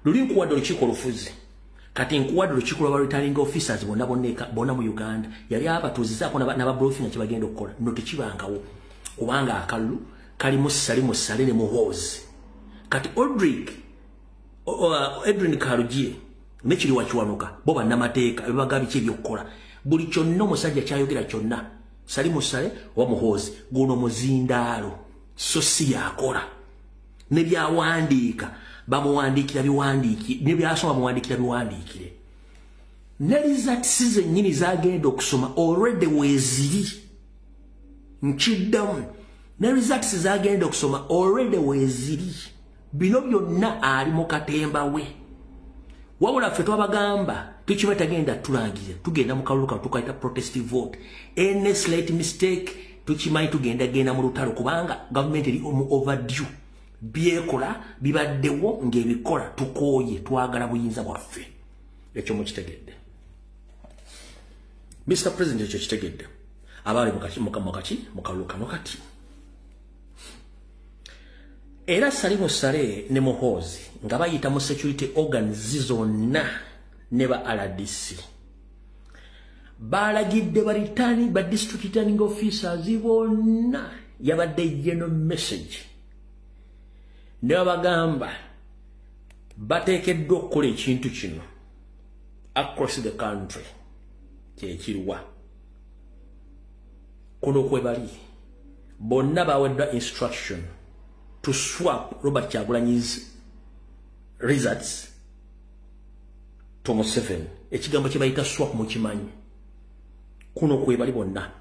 Luli nkuwadde olukiiko olufuzi kati nkuwadde olukiiko lw'aba returning officers bonna mu Uganda yali abatuuzizaako n'aba briefing kye bagenda okukola no tekibangawo kubanga akalulu kalimu Salimu Sale ne Muhoozi. Kati Audrey Kalugire Nechiri wachiwanuka boba namateeka ebibaga biki ebyokukola buli kyonna omusajja kyayogera kyonna sali musale wa muhozi guno muzindaalo so si yakola ne byawandiika bamuwandiikira biwandiiki ne byasoma bamuwandiikira biwandiikire ne results zennyini zagenda okusoma already weeziri nkiddamu ne results zagenda okusoma already weeziri bino byonna ali mu katemba we wabula ffe twabagamba tukiba tagenda tulangiza tugenda mu kalulu kano tukaita protest vote any slight mistake tukimanyi tugenda mu lutalo kubanga government eri overdue byekola bibaddewo ng'ebikola tukooye twagala buyinza bwaffe ekyo mukitegedde Mr. President ekyo kitegedde abaali mu kalulu kano kati era Salimu Sale ne Muhoozi nga bayita mu security organs zonna ne ba RDC balagidde baritani ba district returning officers bonna yabadde general message ne bagamba bateekeddwa okukola ekintu kino across the country kyekiriwa kuno kwe bali bonna baweddwa instruction to swap Robert Kyagulanyi's results to Museveni. Ekigambo kye bayita swap mukimanyi. Kuno kwe bali bonna.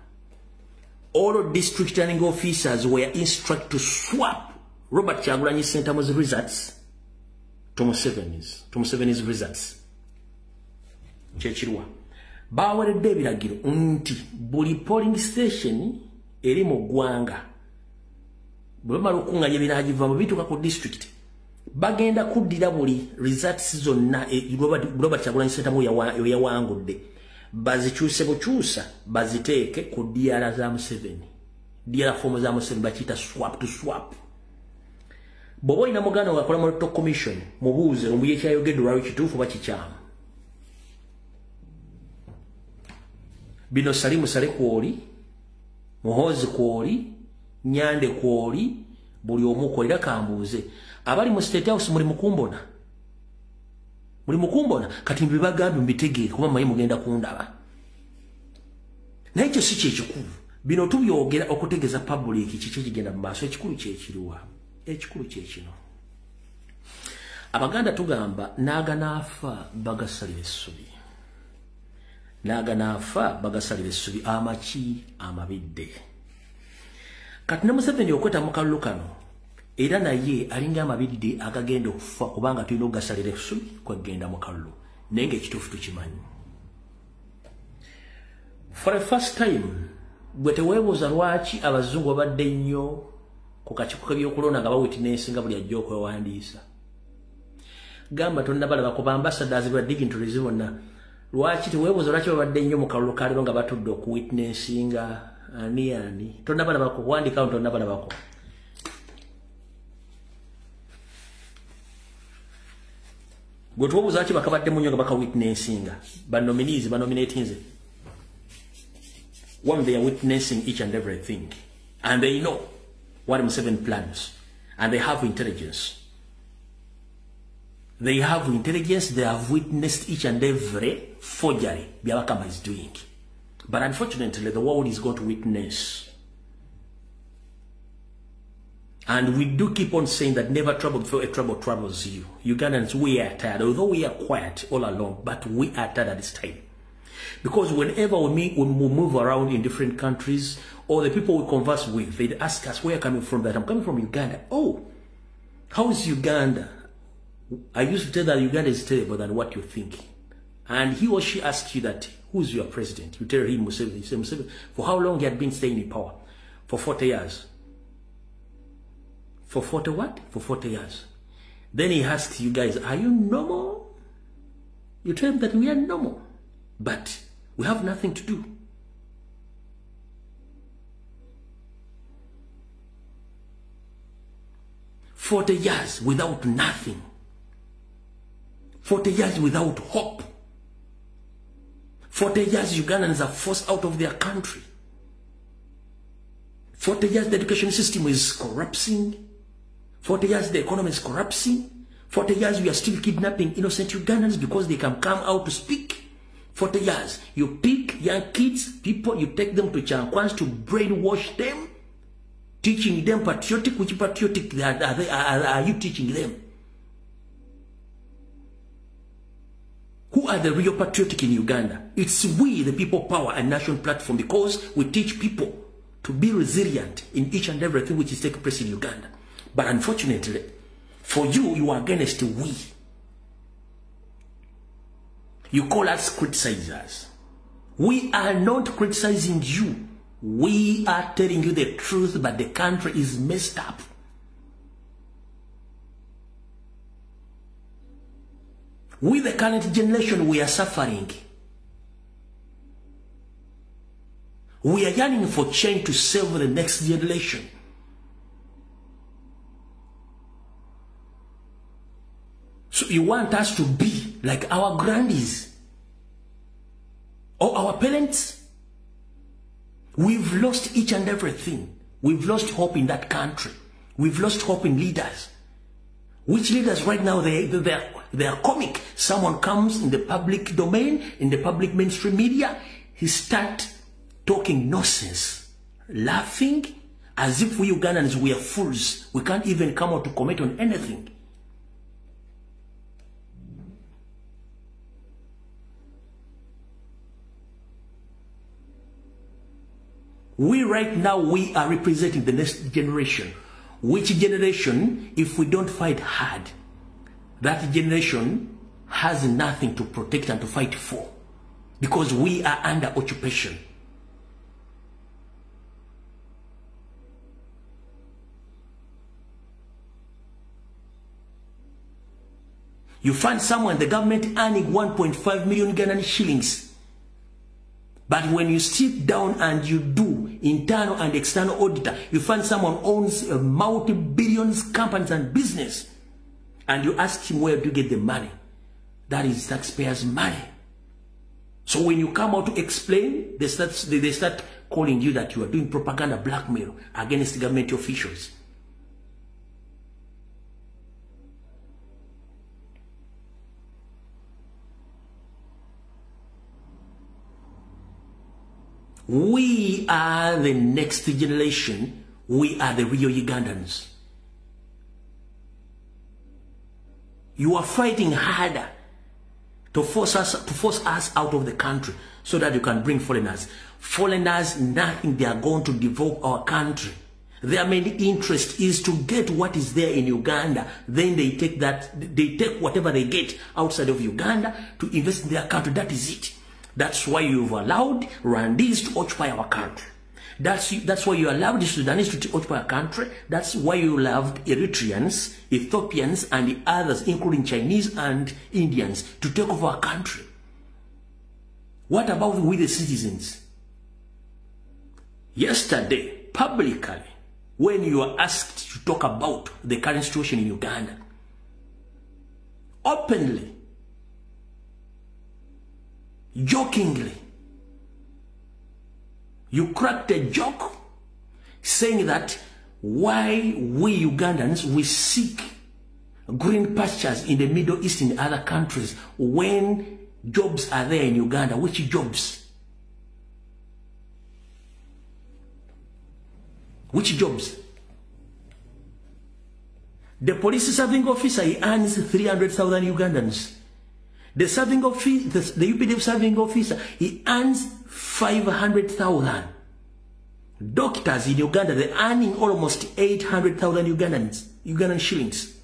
All district returning officers were instructed to swap Robert Kyagulanyi's Sentamu's results to Museveni's results. Kyekiriwa. Baweredde ebiragiro nti buli polling station eri mu ggwanga bwemala okunganya ebinagiva mu bituuka ku district bagenda kuddira buli results zonna Robert Kyagulanyi Ssentamu yawangudde bazikyuse bukyusa baziteeke ku DR za Museveni DR form za Museveni bakiyita swap to swap bw'oba olina muganda wakola mu Electoral Commission mubuuze omuye ekyayogedde olwali kituufu bakikyamu bino Salimu Sale kwoli Muhoozi kwoli Nyande kwoli buli omu kolera kambuuze abali mu State House muri mukumbona kati mbibagambi mbitegeere kuba mayi mugenda kundaba naye ekyo si kyekikulu bino tubyogera okutegeeza public kiki kigenda mu maaso ekikulu kyekiriwa ekikulu kyekino abaganda tugamba naganaafa bagasalira essubi amaki amabidde kati ne Museveni okweta mu kalulu kano era naye alinga amabidde agagenda okufa kubanga tulina okugasalira essubi kwegenda mu kalulu naye ng'ekituufu tukimanyi for the first time gwe teweebuuza lwaki abazungu babadde nnyo ku kakiiko k'ebyokulonda nga bawitness nga buli ajja okwewandiisa gamba tonnabalaba ku bambassadors ba dignitaries bonna lwaki teweebuuza lwaki babadde nnyo mu kalulu kaliro nga batudde okuwitnessinga ani tonnabalabako kuwandikawo tonnabalabako gwe tubabuuza lwaki bakabaddemu nnyo nga bakawitnessinga banominees banominatinze when they are witnessing each and everything and they know what Museveni plans and they have intelligence. They have intelligence, they have witnessed each and every forgery Byabakama is doing. But unfortunately, the world is going to witness. And we do keep on saying that never trouble before a trouble troubles you. Ugandans, we are tired, although we are quiet all along, but we are tired at this time. Because whenever we move around in different countries, or the people we converse with, they ask us, where are you coming from? That I'm coming from Uganda. Oh, how is Uganda? I used to tell that Uganda is terrible than what you think. And he or she asks you that, who's your president? You tell him Museveni. You say Museveni. For how long he had been staying in power? For 40 years. For 40 what? For 40 years. Then he asks you guys, are you normal? You tell him that we are normal. But we have nothing to do. For 40 years without nothing. 40 years without hope. 40 years Ugandans are forced out of their country. 40 years the education system is corrupting. 40 years the economy is corrupting. 40 years we are still kidnapping innocent Ugandans because they can come out to speak. 40 years. You pick young kids, people, you take them to Chankwans to brainwash them, teaching them patriotic. Which patriotic are you teaching them? Who are the real patriotic in Uganda? It's we, the People Power and National Platform, because we teach people to be resilient in each and everything which is taking place in Uganda. But unfortunately, for you, you are against we. You call us criticizers. We are not criticizing you. We are telling you the truth, but the country is messed up. With the current generation, we are suffering. We are yearning for change to save the next generation. So you want us to be like our grandies or our parents? We've lost each and everything. We've lost hope in that country. We've lost hope in leaders. Which leaders right now, they are comic. Someone comes in the public domain, in the public mainstream media, he starts talking nonsense, laughing as if we Ugandans, we are fools. We can't even come out to comment on anything. We right now, we are representing the next generation. Which generation, if we don't fight hard, that generation has nothing to protect and to fight for. Because we are under occupation. You find someone, the government earning 1.5 million Ghanaian shillings. But when you sit down and you do internal and external auditor, you find someone owns multi-billions companies and business. And you ask him, where do you get the money? That is taxpayers' money. So when you come out to explain, they start calling you that you are doing propaganda blackmail against government officials. We are the next generation. We are the real Ugandans. You are fighting harder to force us out of the country so that you can bring foreigners. Foreigners, nothing, they are going to develop our country. Their main interest is to get what is there in Uganda. Then they take whatever they get outside of Uganda to invest in their country. That is it. That's why you've allowed Rwandese to occupy our country. That's why you allowed the Sudanese to occupy our country. That's why you allowed Eritreans, Ethiopians, and the others, including Chinese and Indians, to take over our country. What about we the citizens? Yesterday, publicly, when you were asked to talk about the current situation in Uganda, openly, jokingly, you cracked a joke saying that why we Ugandans, we seek green pastures in the Middle East and other countries when jobs are there in Uganda. Which jobs? Which jobs? The police serving officer, he earns 300,000 Ugandans. The serving officer, the UPDF serving officer, he earns 500,000. Doctors in Uganda, they're earning almost 800,000 Ugandan shillings.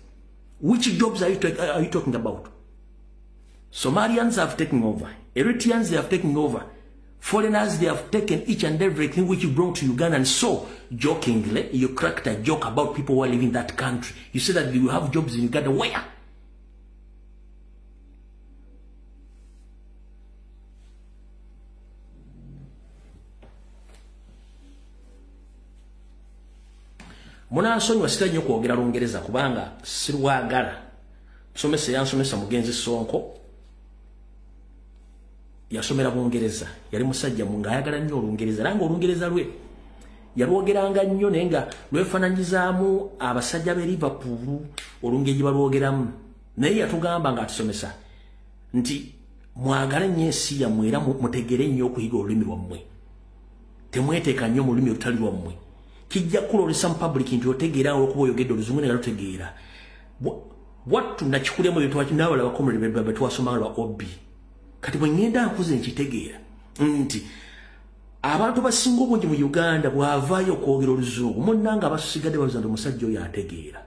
Which jobs are you talking about? Somalians have taken over. Eritreans, they have taken over. Foreigners, they have taken each and everything which you brought to Uganda. And so, jokingly, you cracked a joke about people who are living in that country. You say that you have jobs in Uganda. Where? Munansonyi wasita nnyo kwogera Lungereza kubanga sirwagala. Somesa yansomesa mugenzi Sonko. Yasomera Bungereza. Yali musajja munga ayagala nnyo Olungereza. Langa Olungereza lwe yalwogeranga nnyo naye nga lwefaananyizaamu abasajja be Liverpool Olungereza balwogeramu. naye yatugamba nga atusomesa nti mwagala nnyo ensi yammwe era mutegere nnyo okuyiga olulimi lwammwe temweteeka nnyo mu lulimi olutali lwammwe kijja kulolesa mu public nti otegeera olwokuba oyogedde oluzungu naye lutegeera wattu nakikulemu n'abalaba comrade bwe twasomanga lwa obi kati bwe ngenda nkuze nkitegeera nti abantu basinga obungi mu Uganda bw'avaayo okwogera oluzungu munnanga abasigadde babuza nti omusajja oyo ategeera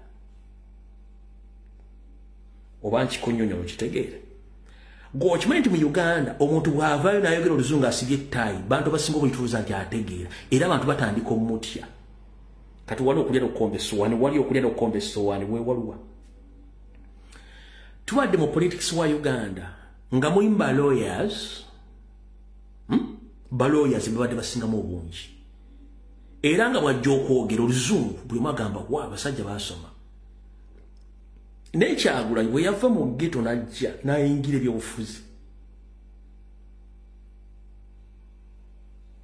oba nkikunnyonnyola okitegeera gwokimanyi nti mu Uganda omuntu bw'avaayo n'ayogera oluzungu asibye ettaayi bantu basinga obungi tubuuza nti ategeera era abantu batandika omutya kati wali okulya n'okukomba essowaani wali okulya n'okukomba essowaani weewaluwa tubadde mu politics wa Uganda nga mulimu balawyers babadde basingamu obungi era nga bwajja okwogera oluzungu buli omu agamba wa abasajja basoma naye Kyagulanyi bwe yava mu ghetto n'ajja n'ayingira ebyobufuzi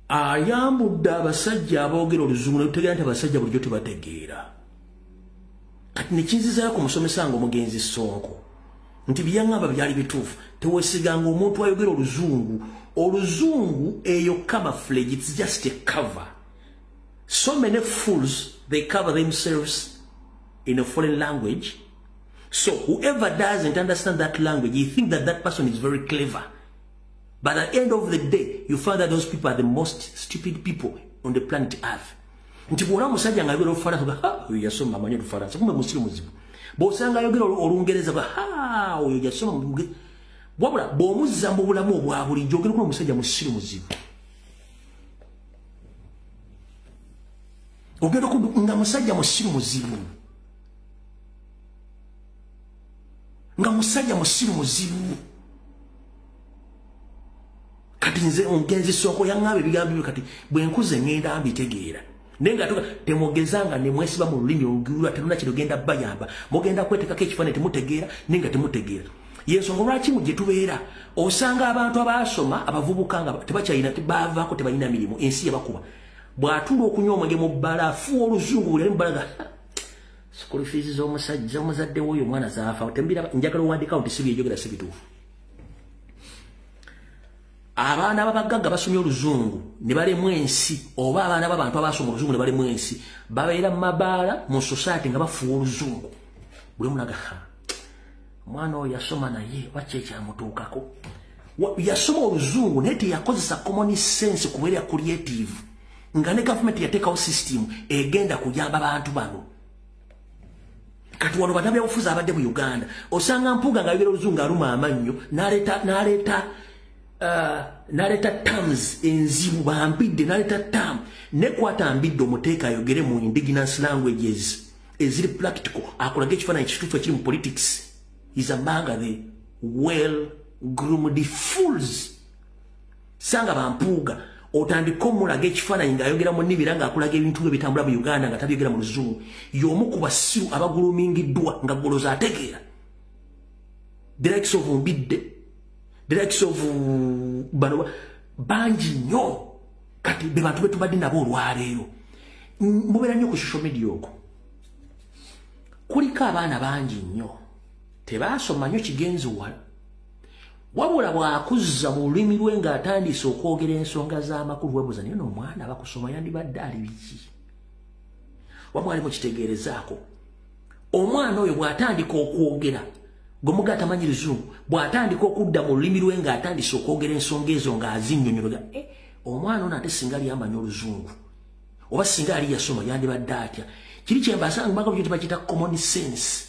ayambudde abasajja aboogera oluzungu netutegeera nti abasajja bulijjo tebategeera kati nekinzizaayo ku musomesa nga omugenzi Sonko nti byaŋŋamba byali bituufu teweesiganga omuntu ayogera oluzungu eyo camouflage, it's just a cover. So many fools, they cover themselves in a foreign language. So whoever doesn't understand that language, you think that that person is very clever. But at the end of the day, you find that those people are the most stupid people on the planet Earth. Nti bw'olaba musajja ng'ayogera Olufalansa ha oyo yasoma amanyi Olufalansa kumbe musiru muzibu. Bw'osanga ayogera Olungereza ha oyo yasoma wabula bw'omuzza mu bulamu obwa bulijjo ogera kuba omusajja musiru muzibu. Ogera nga musajja musiru muzibu. Nga musajja musiru muzibu. Kati nze omugenzi Sonko yaŋŋamba ebigambo byo kati bwe nkuze ngenda mbitegeera. Nenga atuka temwogezanga ne mwesiba mu lulimi olugirwa tenuna kino genda bayamba mugenda kwetekako ekifaananyi temutegeera nenga temutegeera yensonga lwaki mujje tubeera osanga abantu abasoma abavubuka nga tebakyalina bavaako tebalina mirimu ensi yabakuba bw'atula okunywa omwenge mu bbalafu oluzungu buli ali mu bbalaga school fees z'omusajja omuzadde w'oyo omwana zaafa tembira njagala owandiikawo nti si byejogera si bituufu. Abaana babagagga basomye oluzungu ne balemu ensi oba abaana b'abantu abasoma oluzungu ne balemu ensi babeera mu mabaala mu society nga bafuwa oluzungu buli omu nagaha omwana oyo yasoma naye waki ekyamutuukako yasoma oluzungu naye teyakozesa common sense kubeera creative nga ne gavumenti yateekawo system egenda kuyamba abantu bano. Kati wano bannabyabufuzi abadde mu Uganda osanga Mpuuga ng'ayogera oluzungu aluma amannyo n'aleeta terms enzibu bambidde n'aleeta term nekwata mbidde omuteeka ayogere mu indigenous languages eziri practical akulaga ekifaananyi kituufu ekiri mu politics is among the well groomed fools. Sanga Bampuuga otandika omulaga ekifaananyi ng'ayogera mu nnimi era ng'akulaga ebintu bye bitambula mu Uganda nga tabyogera mu luzungu y'omu ku basiru abagulumingiddwa nga goloza ategeera. The likes of Mbidde, the likes of bano bangi nnyo kati be bantu betubadde nabo olwaleero mubeera nnyo ku social media okwo kuliko abaana bangi nnyo tebaasoma nnyo kigenzi wala wabula bw'akuzza mu lulimi lwe ng'atandise okwogera ensonga z'amakulu webuuza naye n'omwana abakusoma yandibadde ali biki wabula ali mukitegeerezaako omwana oyo bw'atandika okwogera gomuga tamanyi luzungu bw'atandika okudda mu lulimi lwe ng'atandise okwogera ensonga ezo ng'azinnyonnyola omwana ono ate singa ali amanyi oluzungu oba singa ali yasoma yandibadde atya kiri kyembaasanga mbaga byo tebakiyita common sense.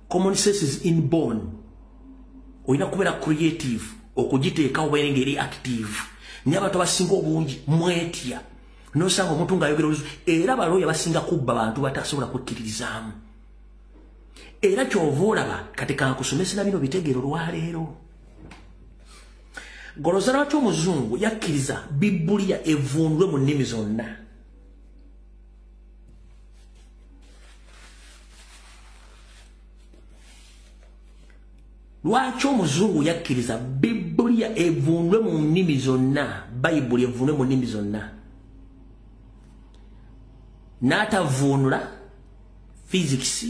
Common sense is inborn. Oyina kubeera creative okugiteekawo obeere ng'eri active naye abantu abasinga obungi mwetya n'osanga omuntu ng'ayogera oluzungu era balooya basinga kubba bantu batasobola kwekkiririzaamu. Era kyova olaba kati kankusomesa na bino bitegeero olwaleero. Goloza lwaki omuzungu yakkiriza Bibbuliya evvuunulwe mu nnimi zonna. Lwaki omuzungu yakkiriza Bibbuliya evvuunulwe mu nnimi zonna, Bayibuli evvuunulwe mu nnimi zonna, n'atavuunula physics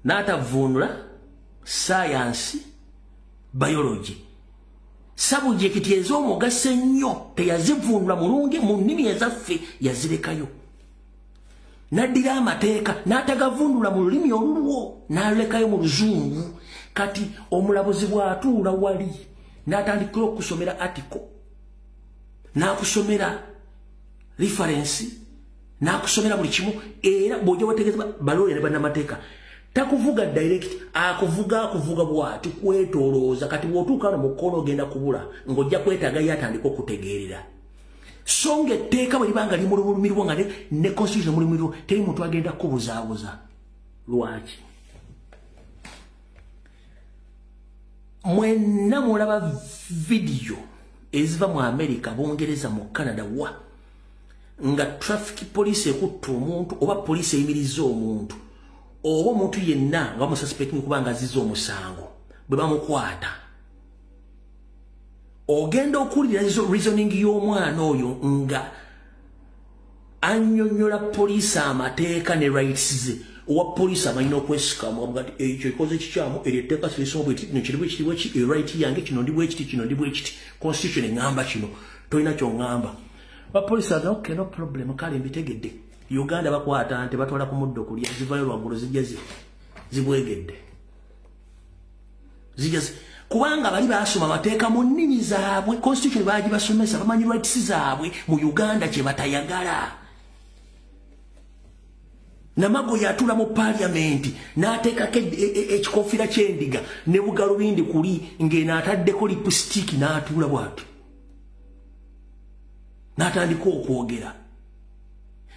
n'atavuunula science, biology. Subject ez'omugaso ennyo teyazivundula mulungi mu nnimi ezaffe yazirekayo. N'addira amateeka n'atagavundula mu lulimi olulwo n'alekayo mu luzungu. Kati omulabuzi bw'atuula wali n'atandikira okusomera article n'akusomera reference n'akusomera buli kimu era bw'ojja wategeeza balooya ne bannamateeka takuvuga direct akuvuga bw'ati kwetolooza kati bw'otuuka no mu kkono ogenda kubula ng'ojja kwetaaga yatandika okutegeerera. So ng'etteeka bwe libanga limulumirirwa nga ne constitution mulumirirwa teri muntu agenda kubuzaabuza. Lwaki? Mwenna mulaba video eziva mu America, Bungereza, mu Canada wa nga traffic police ekutta omuntu oba police eyimiriza omuntu oba omuntu yenna nga bamususpecting kubanga azizza omusango bwe bamukwata ogenda okuwulira reasoning y'omwana oyo nga annyonnyola police amateeka ne rights ze owa police amalina okwesikamu avuga nti ekyo ikoze kikyamu eryo etteeka kirisoma bwe kiti kiri bwe kiti right yange kino ndi bwe kiti kino ndi bwe kiti constitution eŋŋamba kino tolina ky'oŋŋamba. Abapoliisi aga okay no problem kale mbitegedde. Uganda bakwata nti batwala ku muddo kulya zivayo lwaggulu zijja zibwegedde. Zijja kubanga bali basoma amateeka mu nnimi zaabwe constitution baagibasomesa bamanyi rights zaabwe mu Uganda kye batayagala. Namago yatula mu parliament n'ateekako ekikofiira ky'endiga ne bugalubindi kuli ng'eno ataddeko lipstick n'atuula bw'atyo. N'atandika okwogera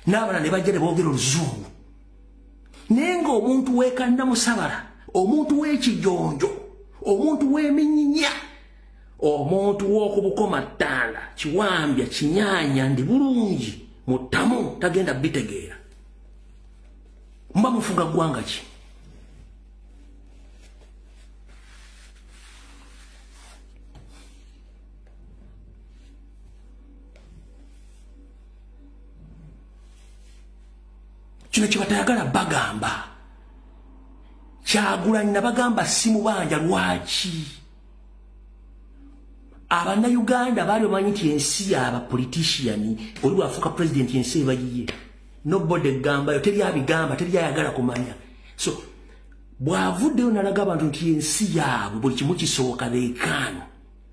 n'abalala ne bajja ne boogera oluzungu naye ng'omuntu weekanna musabala omuntu w'ekijonjo omuntu w'eminyinya omuntu w'okubukoma ttanda kiwambya kinyaanya ndi bulungi mutamu tagenda bitegeera mba mufuga ggwanga ki? Kino kye batayagala bagamba Kyagulanyi nabagamba si mubanja lwaki Abannayuganda baali bamanyi nti ensi y'abapolitician oli bw'afuuka president ensi eba yiye nobody gambayo teri abigamba teri ayagala kumanya so bw'avuddeyo n'alaga abantu nti ensi yaabwe buli kimu kisooka leekaano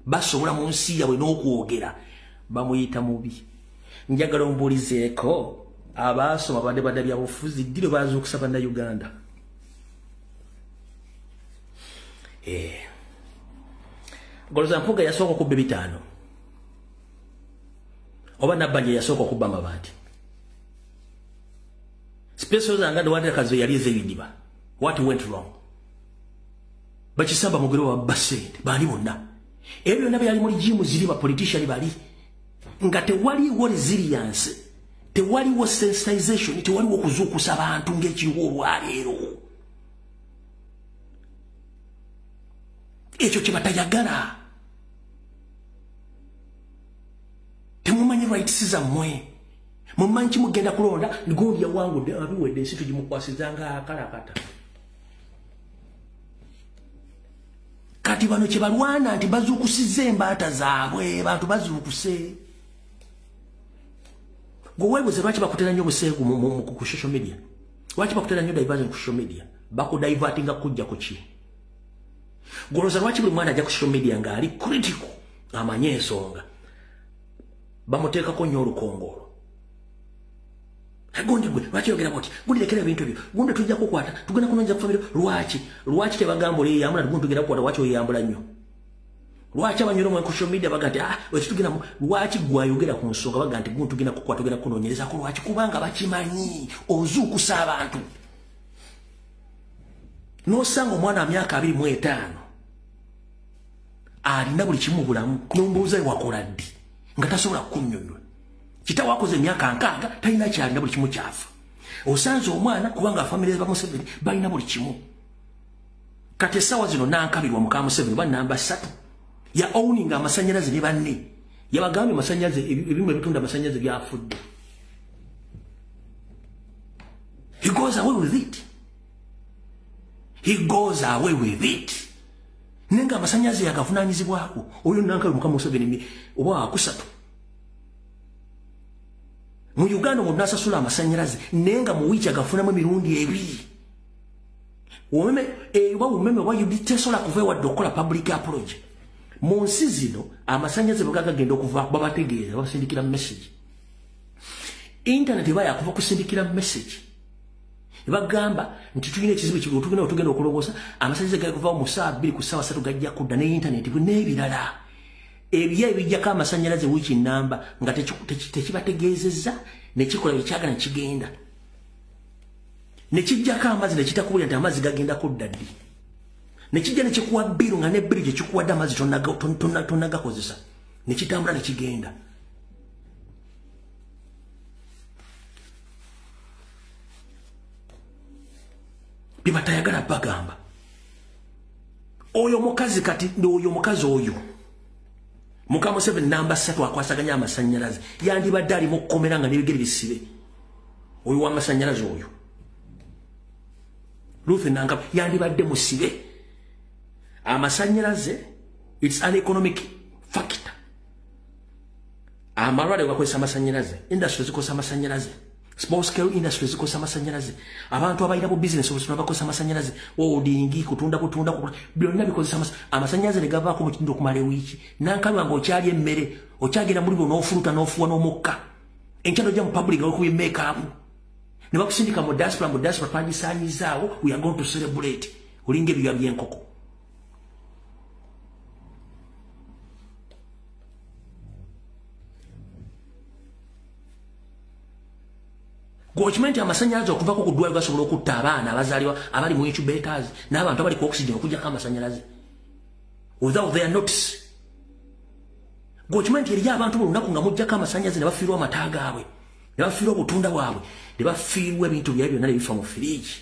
basobola mu nsi yaabwe n'okwogera bamuyita mubi. Njagala ombuulizeeko abasoma badde bya bufuzi ddiro bazuukusa bannayuganda. Goloza Mpuga yasooka okubba 5 oba Nabbanja yasooka okubba amabaati. Special zanganda wate kazo yalize ebidiba. What went wrong? Bakisamba mugero wa basente bali bonna. Ebyo byonna byali muri jimu ziri ba politician bali. Nga tewaliwo resilience, tewaliwo sensitization, tewaliwo kuzuukusa abantu ng'ekiriwo olwaleero. Ekyo kye batayagala. Temumanyi rights zammwe. Mumanyi kimugenda kulonda ngondi yawangudde abiwedde ensi tugimukwasizanga akalakata. Kati bano kye balwana nti bazuukusiza embaata zaabwe bantu bazuukuse. Gwewebuze lwaki bakutera nnyo obuseegu ku social media? Lwaki bakutera nnyo diversion ku social media? Bakudivertinga kujja ku ki? Goloza lwaki buli mwana ajja ku social media ng'ali critical amanye ensonga bamuteekako nnyo olukongolo. Gondi gwe lwaki yogera bwoti gundi lekera ebintu ebyo gundi tujja kukwata tugenda kunonja ku famire lwaki tebagamba oli yeyambula gundi tugenda kukwata lwaki oyeyambula nnyo lwaki abanyoro mu social media baga nti wekitugenda lwaki gwayogera ku nsonga baga nti gundi tugenda kukwata tugenda kunoonyereza ko lwaki kubanga bakimanyi ozuukusa abantu n'osanga omwana wa myaka 25 alina buli kimu bulamu n'ombuuza wakola ddi nga tasobola kukunnyonnyola Kitawa akoze emyaka 6 talina kyalina buli kimu kyafa. Osanze omwana kubanga family ba Museveni balina buli kimu. Kati essaawa zino nankabirwa muka Museveni ba namba 3 ya owning amasanyalaze ne banne yabagambye amasanyalaze ebimu ebitunda amasanyalaze byafudde. He goes away with it. He goes away with it. Nenga amasanyaze yagavunaanyizibwako oyo nanka Mukama Museveni oba akusatu. Mu Uganda munasasula amasanyalaze nenga mu wiiki agafunamu emirundi ebiri. Umeme wa yuditesola kuva wadde okola public apology. Mu nsi zino amasanyaze bagagenda okuva babategeeza basindikira message. Internet baya kuva kusindikira message. Bagamba nti tulina ekizibu kiri tugenda okulongosa amasanyaze gakuva mu saa 2 ku saa 3 gajja kudda ne internet n'ebirala. Ebya ebijjako amasanyalaze wiiki namba nga tekibategeezezza ne kikola ekyagala kigenda. Ne kijjako amazzi ne kitakubulira nti amazzi gagenda kudda ddi. Ne kijja ne kikuwa bbiru nga ne bbiru gye kikuwadde amazzi tonnagakozesa. Ne kitambula ne kigenda. Bibatayagala bagamba. Oyo mukazi kati oyo mukazi oyo. Mukama Museveni namba 3 akwasaganya amasanyalaze. Yandibadde ali mu kkomera nga n'ebigere bisibe. Oyo w'amasanyalaze oyo. Ruth Nanga yandibadde musibe. Amasanyalaze, it's an economic factor. Amalwale gakozesa amasanyalaze. Industry zikosa amasanyalaze. Small scale industry zikosa amasanyalaze. Abantu abayina bu business obusuna bakozesa amasanyalaze. Odingi kutunda byonna bikozesa amasanyalaze ne gavaako mu kitundu okumala wiiki. Nankalwa ng'okyali emmere, okyagenda muri n'ofuluta n'ofuwa n'omukka. Enkyalo gya mu public okuba make up. Ne bakusindika mu diaspora pandisaanyizaawo, we are going to celebrate. Olinga ebyo by'enkoko. Gwokimanyi amasanyalaze okuvako ku ddwaliro gasobola okutta abaana abazaalibwa abali mu incubators n'abantu abali ku oxygen okujjako amasanyalaze. Without their notice. Gwokimanyi eriyo abantu bulunaku nga mujjako amasanyalaze ne bafiirwa amata gaabwe. Ne bafiirwa obutunda bwabwe. Ne bafiirwa ebintu byabwe byonna ne bifa mu firiji.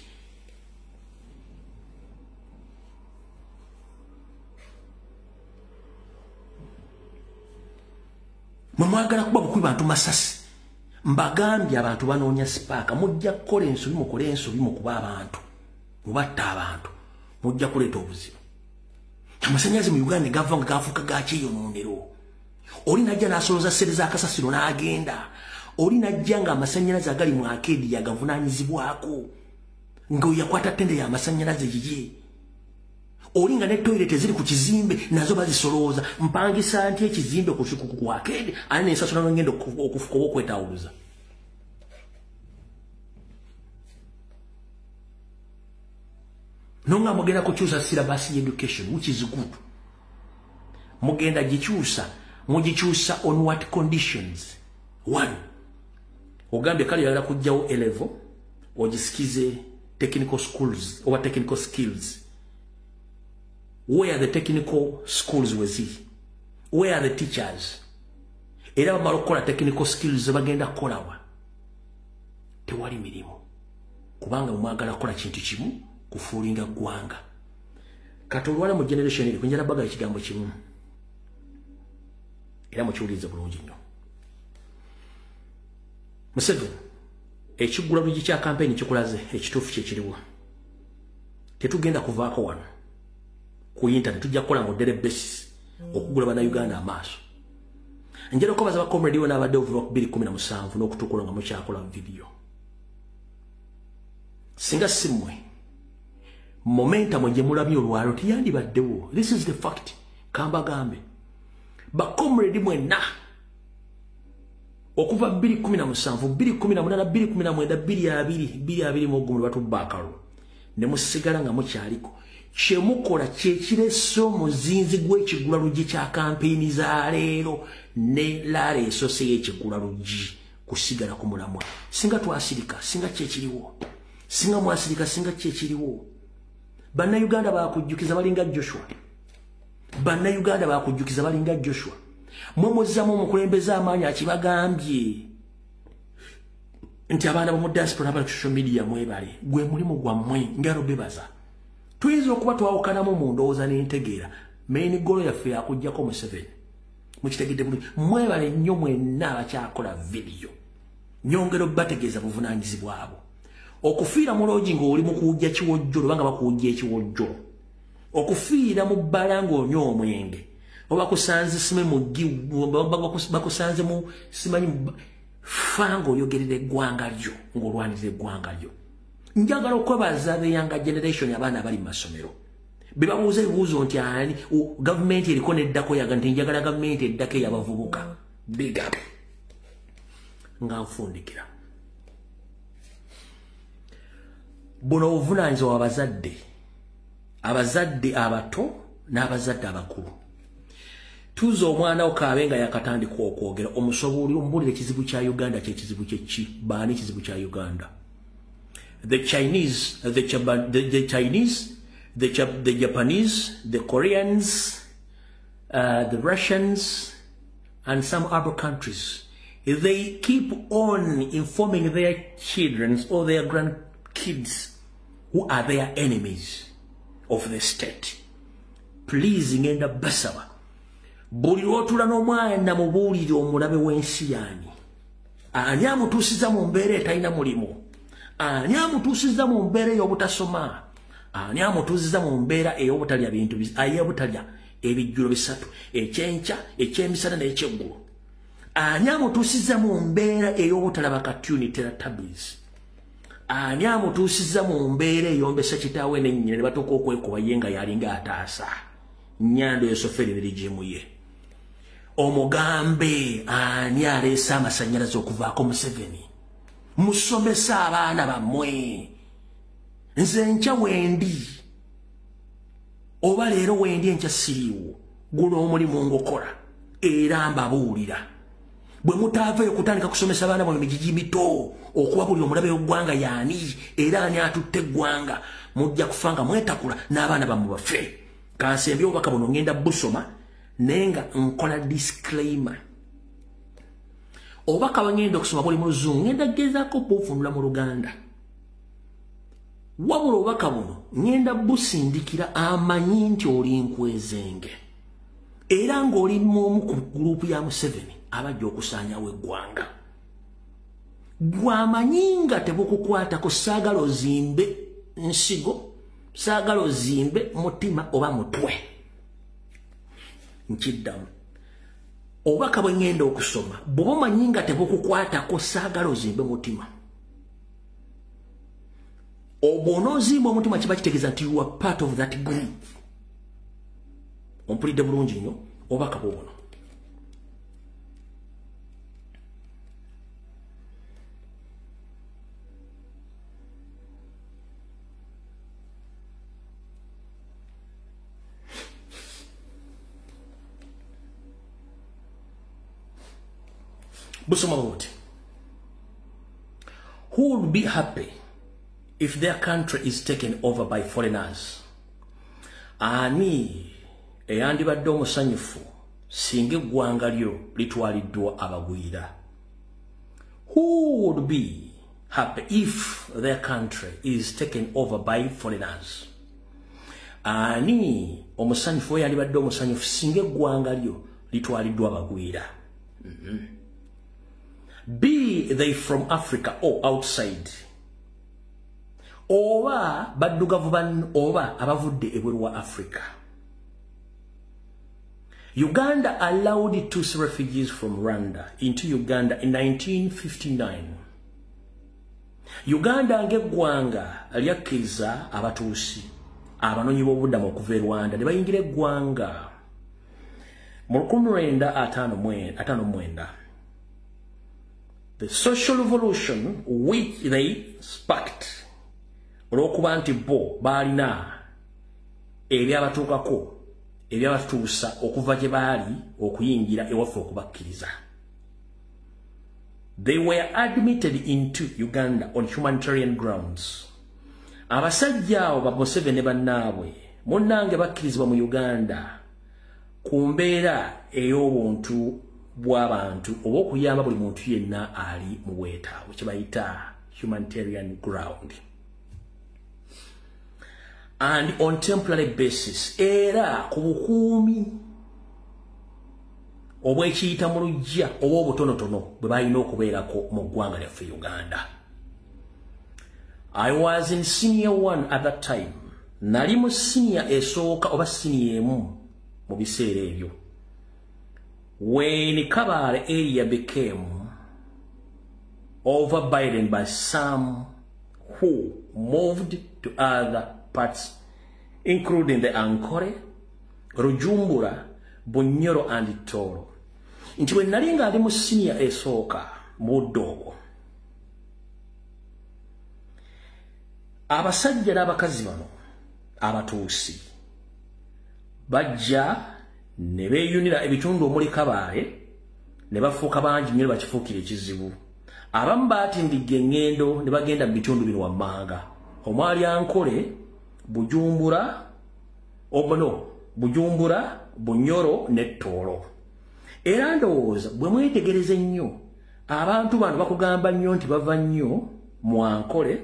Mwe mwagala kuba bukubi bantu masasi. Mbagambye abantu banoonya sipaaka mujja kukola ensobi mukole ensobi mukuba abantu. Mubatta abantu. Mujja kuleeta obuzibu. Amasanyalaze mu Uganda gava nga gafuuka gakiyonoonero. Oli najja n'asoloza ssere z'akasasiro n'agenda. Oli najja nga amasanyalaze agali mu akeedi yagavunaanyizibwako. Ng'oyo yakwata ttende y'amasanyalaze yiye. Oli nga ne toilet eziri ku kizimbe nazo bazisolooza. Mpangisa nti ekizimbe ku akeedi ani n'ensasula n'ongenda okufuka oba okwetawuluza. Nonga mugenda kukyusa syllabus education which is good. Mugenda gikyusa, mugikyusa on what conditions? 1. Ogambye kale yagala kujjawo A level ogisikize technical schools or technical skills. Where are the technical schools was he? Where are the teachers? Era bamala okukola technical skills bagenda kukolawa. Tewali mirimu. Kubanga mwagala kukola kintu kimu kufuulinga ggwanga. Katolwala mu generation eri kunjala baga ekigambo kimu. Era mukiwuliriza bulungi nnyo. Museveni, ekigula lugi kya campaign kikulaze ekituufu kye kiriwa. Tetugenda kuvaako wano. Ku internet tujja kukola mu daily basis okugula bana Uganda amaaso. Njera okubaza ba comrade wona abadde over 2017 n'okutukula nga mukyakola video. Singa simwe momentum gye mulabye olwalo tiyandibaddewo. This is the fact. Kamba gambe. Ba comrade mwenna okuva 2017, 2018, 2019, 2020 mu gumu batubakalo. Ne musigala nga mukyaliko. Kyemukola kyekireso muzinzi gw'ekigula lugi kya kampeyini za leero ne laleeso se y'ekigula lugi kusigala ku mulamwa. Singa twasirika, singa kyekiriwo. Singa mwasirika, singa kyekiriwo. Bannayuganda baakujjukiza balinga Joshua. Bannayuganda baakujjukiza balinga Joshua. Mwe muzzamu omukulembeze amaanyi akibagambye nti abaana b'omu diaspora abali ku social media mwebale. Gwe mulimu gwammwe ngalo bebaza. Tuyinza okuba twawukanamu mu ndowooza n'entegeera. Main goal yaffe yakuggyako Museveni. Mukitegedde bulungi. Mwebale nnyo mwenna abakyakola video. Nyongera okubategeeza buvunaanyizibwa abo. okufiira mu loogi ng'oli mu kuwujja kiwojjolo banga bakuwujja ekiwojjolo okufiira mu bbala ng'onywa omwenge oba kusanze sime muggi bakusanze mu simanyi fanga oyogerera eggwanga lyo ng'olwanirira eggwanga lyo njagala okwebaza the younger generation abaana abali mu masomero be babuuza ebibuuzo nti ani gavumenti eriko neddako yaga nti njagala gavumenti eddako eyabavubuka big up nga nfundikira buno obuvunaanyizibwa abazadde abato n'abazadde abakulu tuuza omwana okaabe nga yakatandika okwogera omusobooli omubulira ekizibu kya uganda kyekizibu kyeki baani ekizibu kya uganda the Chinese, the Japanese, the Koreans, the Russians, and some other countries. They keep on informing their children or their grandkids who are their enemies of the state. Please, ngenda basaba. Buli lwotula n'omwana mubuulire omulabe w'ensi yaani. Ani amutuusiza mu mbeera etalina mulimu. Ani amutuusiza mu mbeera ey'obutasoma. Ani amutuusiza mu mbeera ey'obutalya bintu ay'obutalya ebijjulo bisatu ekyenkya ekyemisana n'ekyeggulu. Ani amutuusiza mu mbeera ey'obutalaba katyuni teletubbies. Ani amutuusiza mu mbeera eyombesa kitaawe n'ennyina ne batuuka okwekuba ye nga yalinga ataasa. Nnyando esoferi n'erigimu ye. Omugambe ani aleese amasannyalaze okuvaako Museveni. Musomesa abaana bammwe. Nze nkya wendi. Oba leero wendi enkya siriiwo. Guno omulimu ngokola. Era mbabuulira. Bwe mutaavayo kutandika kusomesa abaana bano emigigi mito okuba buli omulabe w'eggwanga yaani era ani atutte eggwanga mujja kufa nga mwetakula n'abaana bammwe bafe. Kansembye obubaka buno ngenda busoma naye nga nkola disclaimer. Obubaka bwe ngenda okusoma buli mu Luzungu ngenda kugezaako bufunula mu Luganda. Wabula obubaka buno ngenda busindikira amanyi nti oli nkwezenge era ng'oli mu ku gurupu ya Museveni abajja okusaanyawo eggwanga. Gwamanyi nga tebukukwatako saagala ozimbe nsigo, saagala ozimbe mutima oba mutwe. Nkiddamu. Obubaka bwe ngenda okusoma bw'oba omanyi nga tebukukwatako saagala ozimbe mutima. Obw'onoozimba omutima kiba kitegeeza nti you are part of that group. Ompulidde bulungi nnyo obubaka bwo buno. Busoma buti. Who would be happy if their country is taken over by foreigners? Ani eyandibadde omusanyufu singa eggwanga lyo litwaliddwa abagwira. Who would be happy if their country is taken over by foreigners? Ani omusanyufu eyandibadde omusanyufu singa eggwanga lyo litwaliddwa abagwira. Be they from Africa or outside. Oba baddugavu ban oba abavudde ebweru wa Africa. Uganda allowed Tutsi refugees from Rwanda into Uganda in 1959. Uganda ng'eggwanga lyakkiriza abatuusi abanoonyi b'obuddamu okuva e Rwanda ne bayingira eggwanga mu 1959. The social revolution which they sparked olw'okuba nti bo baalina ebyabatuukako ebyabatuusa okuva gye baali okuyingira ewaffe okubakkiriza. They were admitted into Uganda on humanitarian grounds. Abasajja abo ba Museveni bannaabwe munnange bakkirizibwa mu Uganda ku mbeera ey'obuntu bw'abantu oba okuyamba buli muntu yenna ali mu bwetaavu kye bayita humanitarian ground. And on temporary basis era ku bukuumi obwekiyita mu lujja oba obutonotono bwe balina okubeerako mu ggwanga lyaffe Uganda. I was in senior 1 at that time. Nali mu senior esooka oba senior emu mu biseera ebyo. When Kabale area became overburdened by some who moved to other parts, including the Ankole, Rujumbura, Bunyoro, and Toro. Nti we nali nga ali mu senior esooka mu Ddogo. Abasajja n'abakazi bano abatuusi bajja ne beeyunira ebitundu omuli Kabale ne bafuuka bangi nnyo bakifuukira ekizibu. Abamu baatindigga engendo ne bagenda mu bitundu bino wammanga omwali Ankole, Bujumbura, Bunyoro ne Tooro. Era ndowooza bwe mwetegereze ennyo abantu bano bakugamba nnyo nti bava nnyo mu Ankole,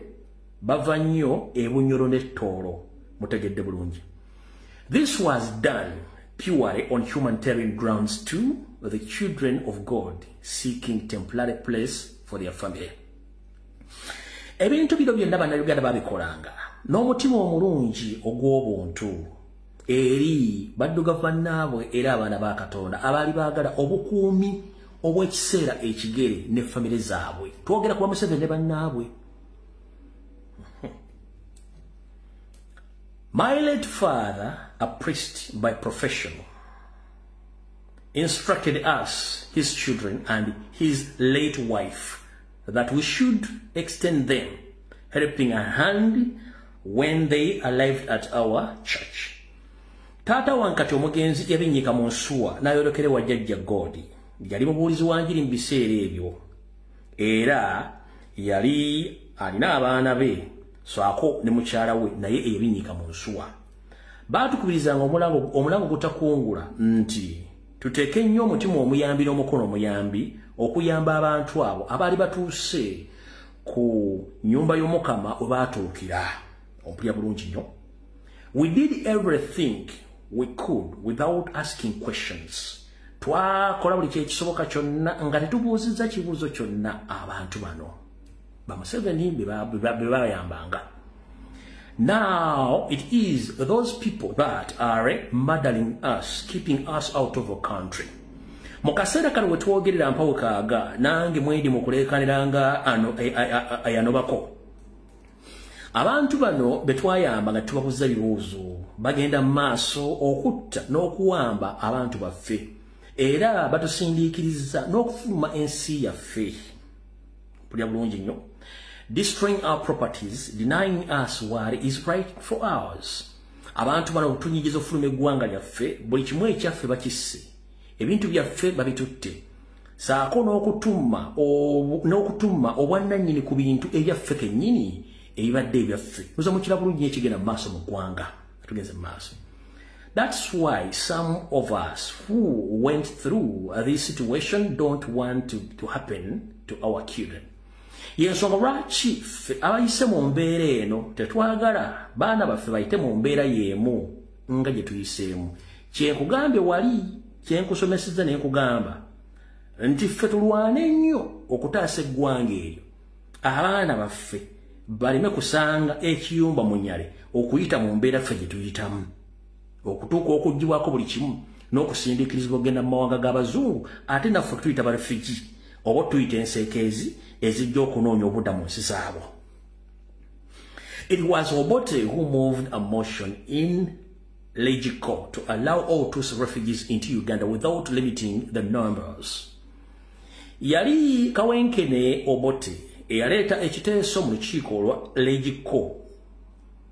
bava nnyo e Bunyoro ne Tooro. Mutegedde bulungi. This was done purely on humanitarian grounds to the children of God seeking temporary place for their family. Ebintu bino byonna bannayuganda babikolanga n'omutima omulungi ogw'obuntu eri baddugavu bannaabwe era abaana ba Katonda abaali baagala obukuumi obw'ekiseera ekigere ne famire zaabwe. Twogera ku Museveni ne bannaabwe. My late father, a priest by profession, instructed us, his children, and his late wife, that we should extend them, helping a hand when they arrived at our church. Tata wankati omugenzi yabinnyika mu nsuwa n'ayolekera wa jjajja Godi. Yali mubuulizi wa njiri mu biseera ebyo. Era yali alina abaana be. Swaako ne mukyala we naye eyabinnyika mu nsuwa. Baatukubirizanga omulango gutakungula nti tuteeke nnyo omutima omuyambi n'omukono omuyambi okuyamba abantu abo abaali batuuse ku nnyumba y'Omukama we baatuukira. Ompulya bulungi nnyo. We did everything we could without asking questions. Twakola buli kyekisoboka kyonna nga tetubuuzizza kibuuzo kyonna abantu bano. Museveni bebayambanga. Now it is those people that are murdering us, keeping us out of our country. Mukaseera kano we twogerera mpawo kaaga nange mwedi mukuleekaniranga ayanobako. Abantu bano betwayamba nga tubabuza bibuuzo bagenda mu maaso okutta n'okuwamba abantu baffe era batusindiikiriza n'okufuluma ensi yaffe. Pulya bulungi nnyo. Destroying our properties, denying us what is right for ours. Abantu bano otunyigiza ofuluma eggwanga lyaffe, buli kimu ekyaffe bakisse. Ebintu byaffe babitutte. Saako n'okutuma obwannannyini ku bintu ebyaffe kennyini ebibadde ebyaffe. Muza mukira bulungi ekigenda mu maaso mu ggwanga. Tugenze mu maaso. That's why some of us who went through this situation don't want to happen to our children. Yensonga lwaki ffe abayise mu mbeera eno tetwagala baana baffe bayite mu mbeera y'emu nga gye tuyiseemu. Kyenkugambye wali kyenkusomesezza ne nkugamba nti ffe tulwane nnyo okutaasa eggwanga eryo. Abaana baffe baleme kusanga ekiyumba mu nnyale okuyita mu mbeera ffe gye tuyitamu. Okutuuka okuggyibwako buli kimu n'okusindiikirizibwa okugenda mu mawanga g'Abazungu ate naffe tuyita ba refugee oba tuyita enseekeezi ezijja okunoonya obudda mu nsi zaabo. It was Obote who moved a motion in Legiko to allow all Tutsi refugees into Uganda without limiting the numbers. Yali Kawenkene Obote eyaleeta ekiteeso mu lukiiko olwa Legiko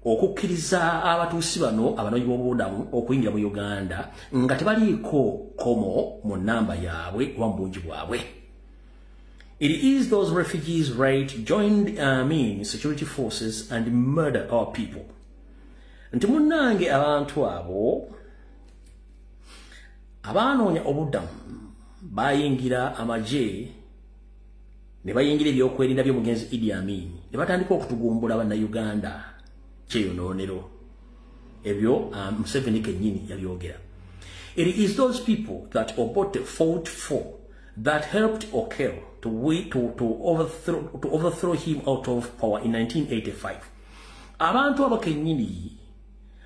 okukkiriza abatuusi bano abanoonyiboobubudamu okuyingira mu Uganda nga tebaliiko komo mu nnamba yaabwe oba mu bungi bwabwe. It is those refugees right joined the army security forces and murder our people. Nti munnange abantu abo abanoonya obuddamu bayingira amagye ne bayingira ebyokwerinda by'omugenzi Idi Amin ne batandika okutugumbula bannayuganda kyeyonoonero. Ebyo Museveni kennyini yabyogera. It is those people that Obote fought for that helped Okello to overthrow him out of power in 1985. Abantu abakenyini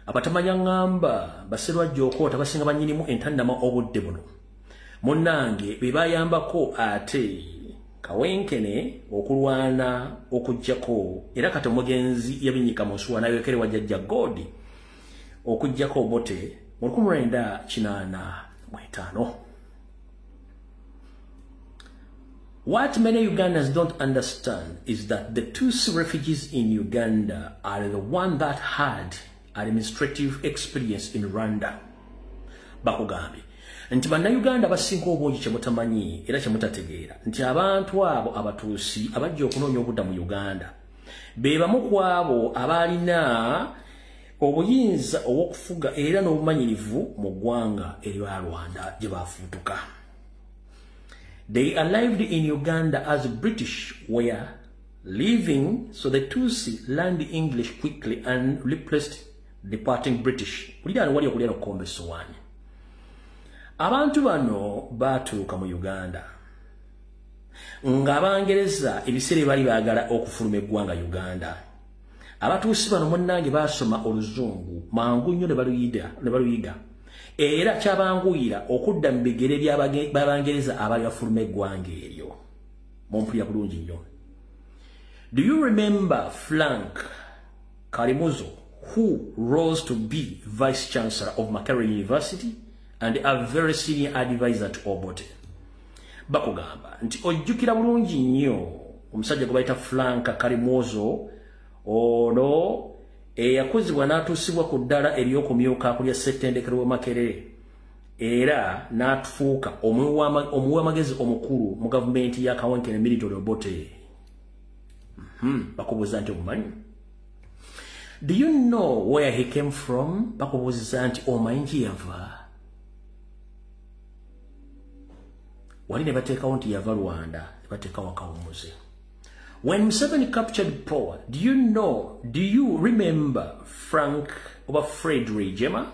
abatamanya ngamba baserwa joko tabasinga banyinimu entandama obudde buno. Munnange bebayambako ate kawenkene okulwana okujjako era kati omugenzi yabinyika musuwa nayo ekere wajjajja godi okujjako obote mu 1985. What many Ugandans don't understand is that the Tutsi refugees in Uganda are the one that had administrative experience in Rwanda. Bakugambi nti bannayuganda basinga obungi kyemutamanyi era kyemutategeera nti abantu abo abatuusi abajja okunoonya obudda mu Uganda be bamu ku abo abalina obuyinza obw'okufuga era n'obumanyirivu mu ggwanga erya Rwanda gye baafuutuka. They arrived in Uganda as British were leaving, so the Tutsi learned English quickly and replaced departing British. Abantu bano batuuka mu Uganda ng'Abangereza ebiseera bali baagala okufuluma eggwanga Uganda. Abatuusi bano munnange baasoma Oluzungu mangu nnyo ne baluyiga era kyabanguyira okudda mu bigere by'Abangereza abali bafuluma eggwanga eryo. Mumpulira bulungi nnyo. Do you remember Frank Kalimuzo, who rose to be Vice Chancellor of Makerere University and a very senior advisor to Obote? Bakugamba nti ojjukira bulungi nnyo omusajja gwe bayita Frank Kalimuzo ono eyakozibwa n'atuusibwa ku ddala ery'okumyuka akulya ssettendekero wa Makerere era n'atufuuka omuwi w'amagezi omukulu mu gavumenti ya Kawenkene Military Obote. Bakubuuza nti omumanyi? Do you know where he came from? Bakubuuza nti omanyi nti yava? Wali ne bateekawo nti yava Rwanda, ne bateekawo akawumuze. When Museveni captured power, do you remember Fred Rwigema,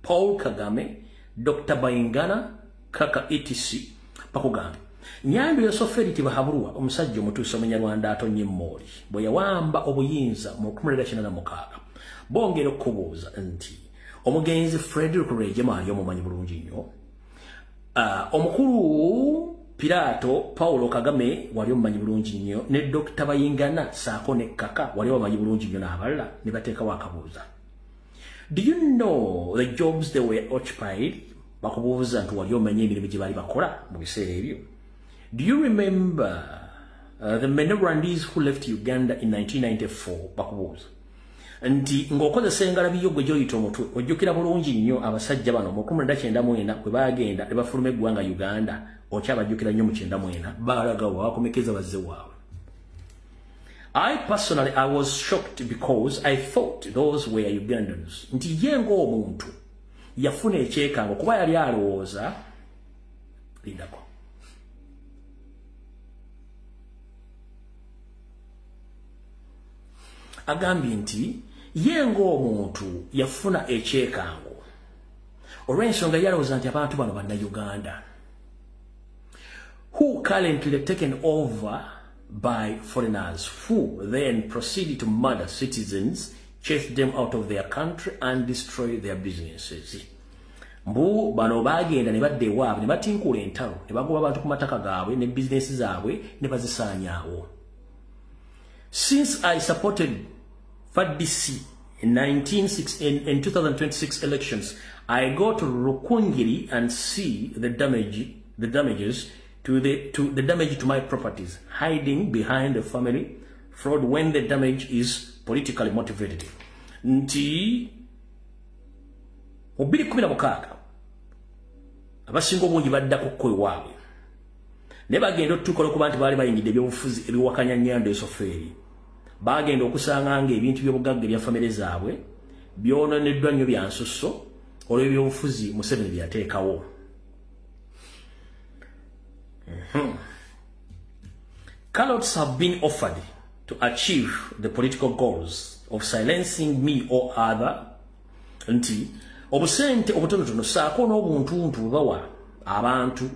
Paul Kagame, Dr. Bayingana, Kaka etc. Bakugambe Nyambi yosoferi tibahabulwa omusajja omutuusa Omunyarwanda atonye Mmooli bwe yawamba obuyinza mu 1986. Bongera okubuuza nti omugenzi Frederick Rwigema ali omumanyi bulungi nnyo. Omukulu Pirato Paulo Kagame wali omumanyi bulungi nnyo ne Dr. Bayingana saako ne Kaka wali omumanyi bulungi nnyo n'abalala ne bateekawo akabuuza. Do you know the jobs they were occupied? Bakubuuza nti wali omanyi emirimu gye baali bakola mu biseera ebyo. Do you remember the many Rwandese who left Uganda in 1994? Bakubuuza nti ng'okozesa engalabi yo gwe gy'oyita omutwe ojjukira bulungi nnyo abasajja bano mu 1994 bwe baagenda ne bafuluma eggwanga Uganda okyabajjukira nnyo mu 1994 baalagawo bakomekeza bazze waabwe. I personally was shocked because I thought those were Ugandans. Nti ye ng'omuntu yafuna ekyekango kuba yali alowooza lindako agambye nti ye ng'omuntu yafuna ekyekango olw'ensonga yalowooza nti abantu bano Bannayuganda who currently taken over by foreigners who then proceeded to murder citizens, chase them out of their country and destroy their businesses. Mbu bano bagenda ne badde ewaabwe ne batinkula entalo ne bagoba abantu ku mataka gaabwe ne business zaabwe ne bazisaanyaawo. Since I supported FADC in 2026 elections, I go to Rukungiri and see the damages to my properties, hiding behind the family fraud when the damage is politically motivated. Nti mu 2016 abasinga obungi baddako kko ewaabwe ne bagenda otutukola kuba nti baali bayingidde ebyobufuzi ebiwakanya Nyando esofeeri. Bagenda okusanga ng'ebintu by'obugagga ebya famire zaabwe byononeddwa nnyo bya nsusso olw'ebyobufuzi Museveni byateekawo. Carrots have been offered to achieve the political goals of silencing me or other. Nti obusente obutonotono saako n'obuntuntu bawa abantu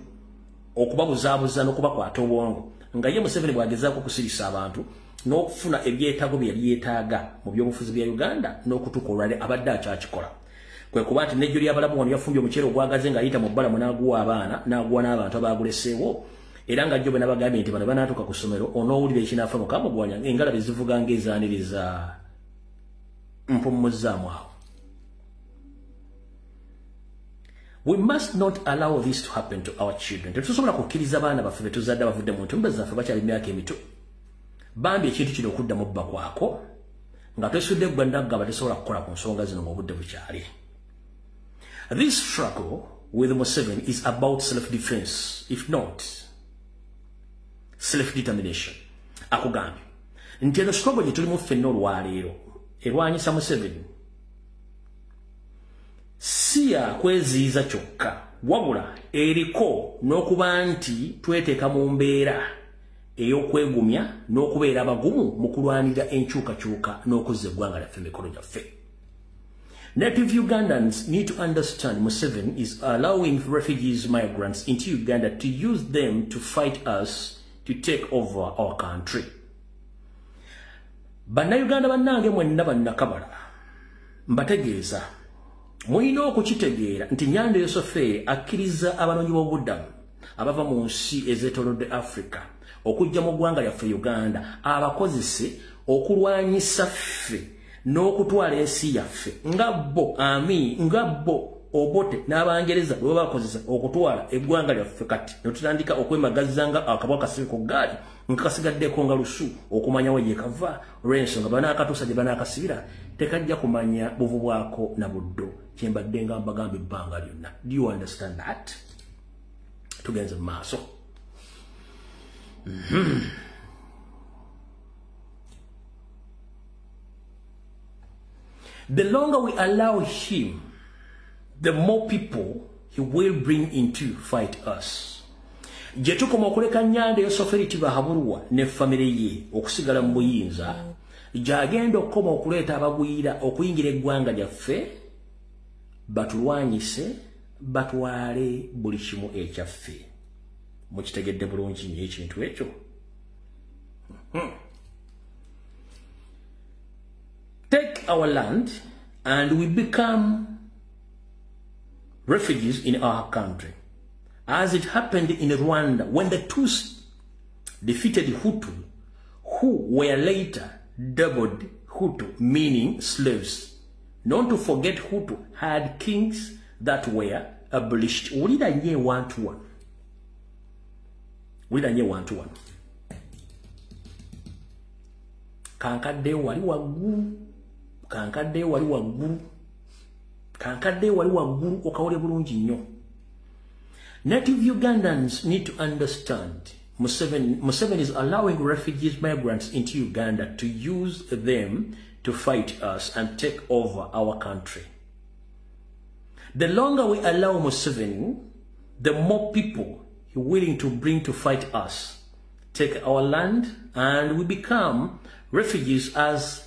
okubabuzaabuza n'okubakwata obwongo nga ye Museveni bwagezaako kusirisa abantu n'okufuna ebyetaago bye yeetaaga mu byobufuzi bya Uganda n'okutuuka olwale abadde akyakikola. Kwe kuba nti n'ejjo ly'abalamu wano yafumbye omuceere ogwagaze ng'ayita mu bbalamu n'aguwa abaana n'aguwa n'abantu abaaguleseewo era nga jjo bwe nabagambye nti bano banaatuuka ku ssomero onoowulira ekinaafa mukamugwanya engalabi zivuga ng'ezaaniriza mpumuzzaamu awo. We must not allow this to happen to our children. Tetusobola kukkiriza baana baffe be tuzadde abavudde mu ntumbe zaffe bakyali myaka emito bambi ekintu kino okuddamu bba kwako nga twesudde gwe naggaba tesobola kukola ku nsonga zino ng'obudde bukyali. This struggle with Museveni is about self-defense, if not self-determination. Akugambye nti eno struggle gye tulimu ffenna olwaleero erwanyisa Museveni si ya kweziiza kyokka wabula eriko n'okuba nti tweteeka mu mbeera ey'okwegumya n'okubeera abagumu mu kulwanira enkyukakyuka n'okuzza eggwanga lyaffe emikono gyaffe. Native Ugandans need to understand Museveni is allowing refugees, migrants into Uganda to use them to fight us to take over our country. Bannayuganda bannange mwenna bannakabala mbategeeza mulina okukitegeera nti Nyanda Yosefeere akkiriza abanoonyiboobubudamu abava mu nsi ezeetoolodde Africa okujja mu ggwanga lyaffe Uganda abakozese okulwanyisa ffe n'okutwala ensi yaffe nga bo Obote n'Abangereza bwe bakozesa okutwala eggwanga lyaffe kati ne tutandika okwemagazanga akabwa kasibe ku ggaali nga kasigaddeko nga lusu okumanya we gye kava olw'ensonga banaakatuusa gye banaakasibira tekajja kumanya buvu bwako na buddo kye mbadde nga mbagamba ebbanga lyonna. Do you understand that? Tugenze mu maaso. The longer we allow him, the more people he will bring in to fight us. Gye tukoma okuleka Nyanda Yosefeere Tibahabulwa ne famire ye okusigala mu buyinza gy'agenda okukoma okuleeta abagwira okuyingira eggwanga lyaffe batulwanyise batwale buli kimu ekyaffe. Mukitegedde bulungi nnyo ekintu ekyo. Take our land and we become refugees in our country. As it happened in Rwanda when the Tutsi defeated Hutu, who were later dubbed Hutu, meaning slaves. Not to forget Hutu had kings that were abolished. Ulida nye 1-1. Ulida nye 1-1. Kankadde wali waggulu. Kankadde wali waggulu. Kankadde wali waggulu okawole bulungi nnyo. Native Ugandans need to understand Museveni is allowing refugees, migrants into Uganda to use them to fight us and take over our country. The longer we allow Museveni, the more people he's willing to bring to fight us, take our land, and we become refugees as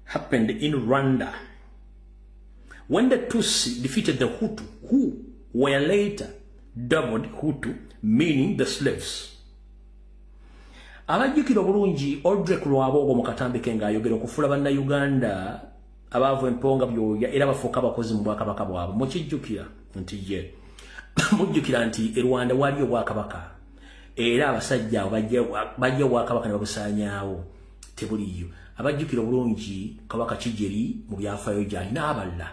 happened in Rwanda. When the Tutsi defeated the Hutu, who were later dubbed Hutu, meaning the slaves. Abajjukira bulungi Aldrich Lwabogo mu katambi ke ng'ayogera okufuula bannayuganda abaavu emponga byoya era bafuuka abakozi mu bwakabaka bwabwe. Mukijjukira nti ye mujjukira nti e Rwanda waliyo bwakabaka era abasajja bajja bwakabaka ne babusaanyaawo tebuliyo. Abajjukira bulungi Kabaka Kijeri mu byafaayo gyali n'abalala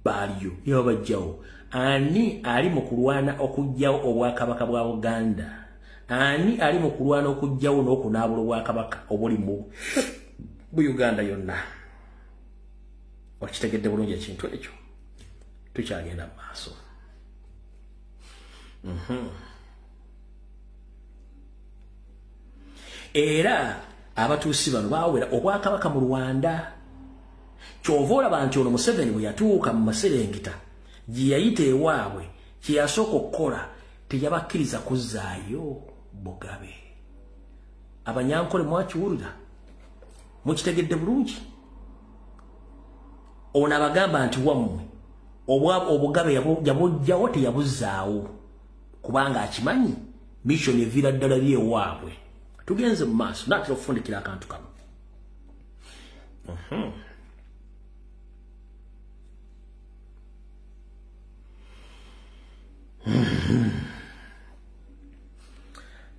baaliyo nibo bajjawo. Ani ali mu kulwana okuggyawo obwakabaka bwa Buganda? Ani ali mu kulwana okuggyawo n'okunaabula obwakabaka obuli mu Uganda yonna? Wakitegedde bulungi ekintu ekyo. Tukyagenda mu maaso. Era abatuusi bano baawera obwakabaka mu Rwanda. Kyova olaba nti ono Museveni bwe yatuuka mu Maserengeta gye yayita ewaabwe kye yasooka okukola teyabakkiriza kuzzaayo Bugabe. Abanyankole mwakiwulira? Mukitegedde bulungi? Ono abagamba nti wammwe Obugabe yabujjawo teyabuzzaawo kubanga akimanyi mission eviira ddala lyewaabwe tugenze mu maaso natera okufundikira akantu kano.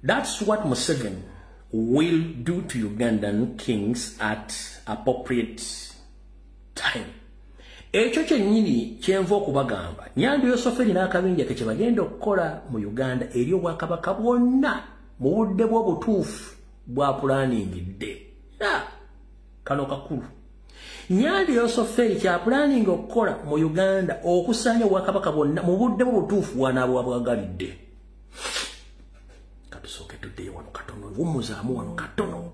That's what Museveni will do to Ugandan kings at appropriate time. Ekyo kyennyini kyenva okubagamba Nyando Yosoferi n'akabinja ke bagenda okukola mu Uganda eri obwakabaka bwonna mu budde bw'obutuufu bwa planingidde. Kano kakulu. Nyando Yosoferi kya planning okukola mu Uganda okusanya obwakabaka bwonna mu budde bw'obutuufu bw'anaabwe bwagalidde. Katusooke tuddeyo wano katono wumuzaamu wano katono.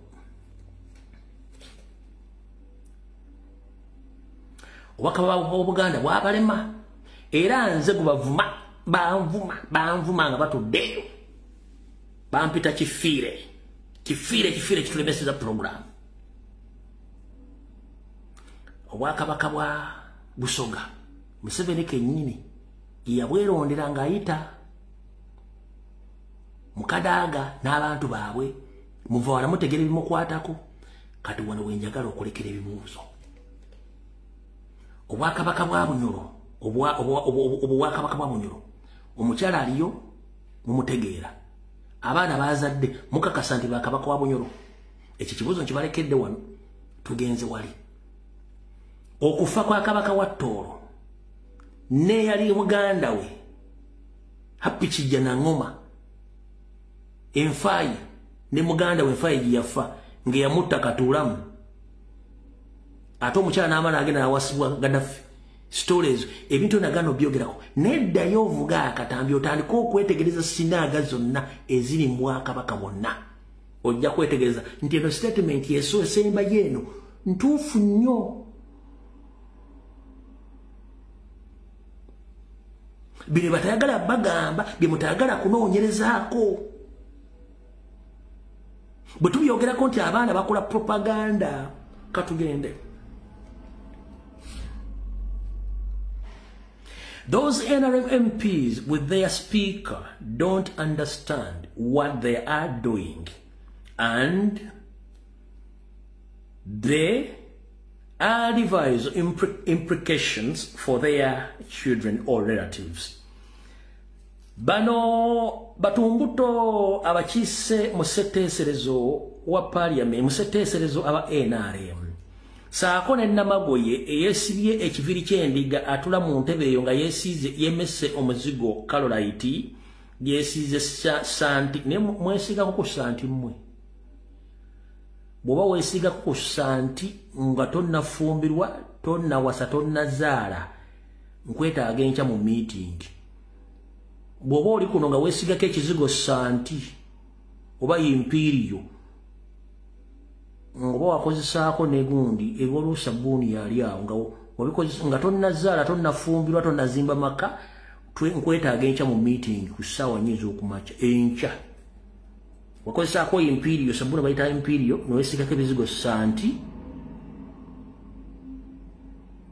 Obwakabaka bw'Obuganda bwabalema era nze gubavuma banvuma nga batuddeyo bampita kifiire kitulemeseza program. Obwakabaka bwa Busoga Museveni kennyini yabwerondera ng'ayita Mukadaaga n'abantu baabwe muva wala mutegere bimukwatako kati wano wenjagala okulekera ebibuuzo. Obwakabaka bwa Bunyoro obwakabaka bwa Bunyoro omukyala aliyo mumutegeera abaana bazadde mukakasa nti bakabaka wa Bunyoro. Ekyo kibuuzo nkibalekedde wano tugenze wali. Okufa kwa kabaka wa Tooro ne yali muganda we Happy Kijana Ngoma Enfaayi ne muganda we Enfaayi giyafa ngeyamutta Katuulamu ate omukyala n'amala agenda nawasibwa Gaddafi. Stories ebintu nagano byogerako neddayo ovuga akatambi otandika okwetegereza sinaaga zonna eziri mu Bwakabaka bwonna. Ojja kwetegereza nti eno statement yeso esemba yeno ntuufu nnyo. Bine batayagala bagamba bye mutayagala kunoonyerezaako. Bwe tubyogerako nti abaana bakola propaganda katugende. Those NRM MPs with their speaker don't understand what they are doing and they are devise implications for their children or relatives. Bano batumbuto abachise museteserezo wa parliament museteserezo aba NRM. Saako ne Namagoye eyesibye ekiviri kyendiga atula mu ntebe eyo nga yesize yemesse omuzigo Carolite yesize santi ne mwesiga ku santi mmwe. Bwoba wesiga ku santi nga tonna fumbirwa tonna wasa tonna zaala nkwetaaga enkya mu meeting. Bwoba oli kuno nga wesigako ekizigo santi oba imperial ngoba wakozesaako negundi ebolu sabuni yali awo nga wabikoze nga tonna zaala tonna fumbirwa tonna zimba maka nkwetaaga enkya mu meeting ku ssaawa nnyo ez'okumakya enkya. Wakozesaako imperial sabuni bayita imperial nowesigako ebizigo santi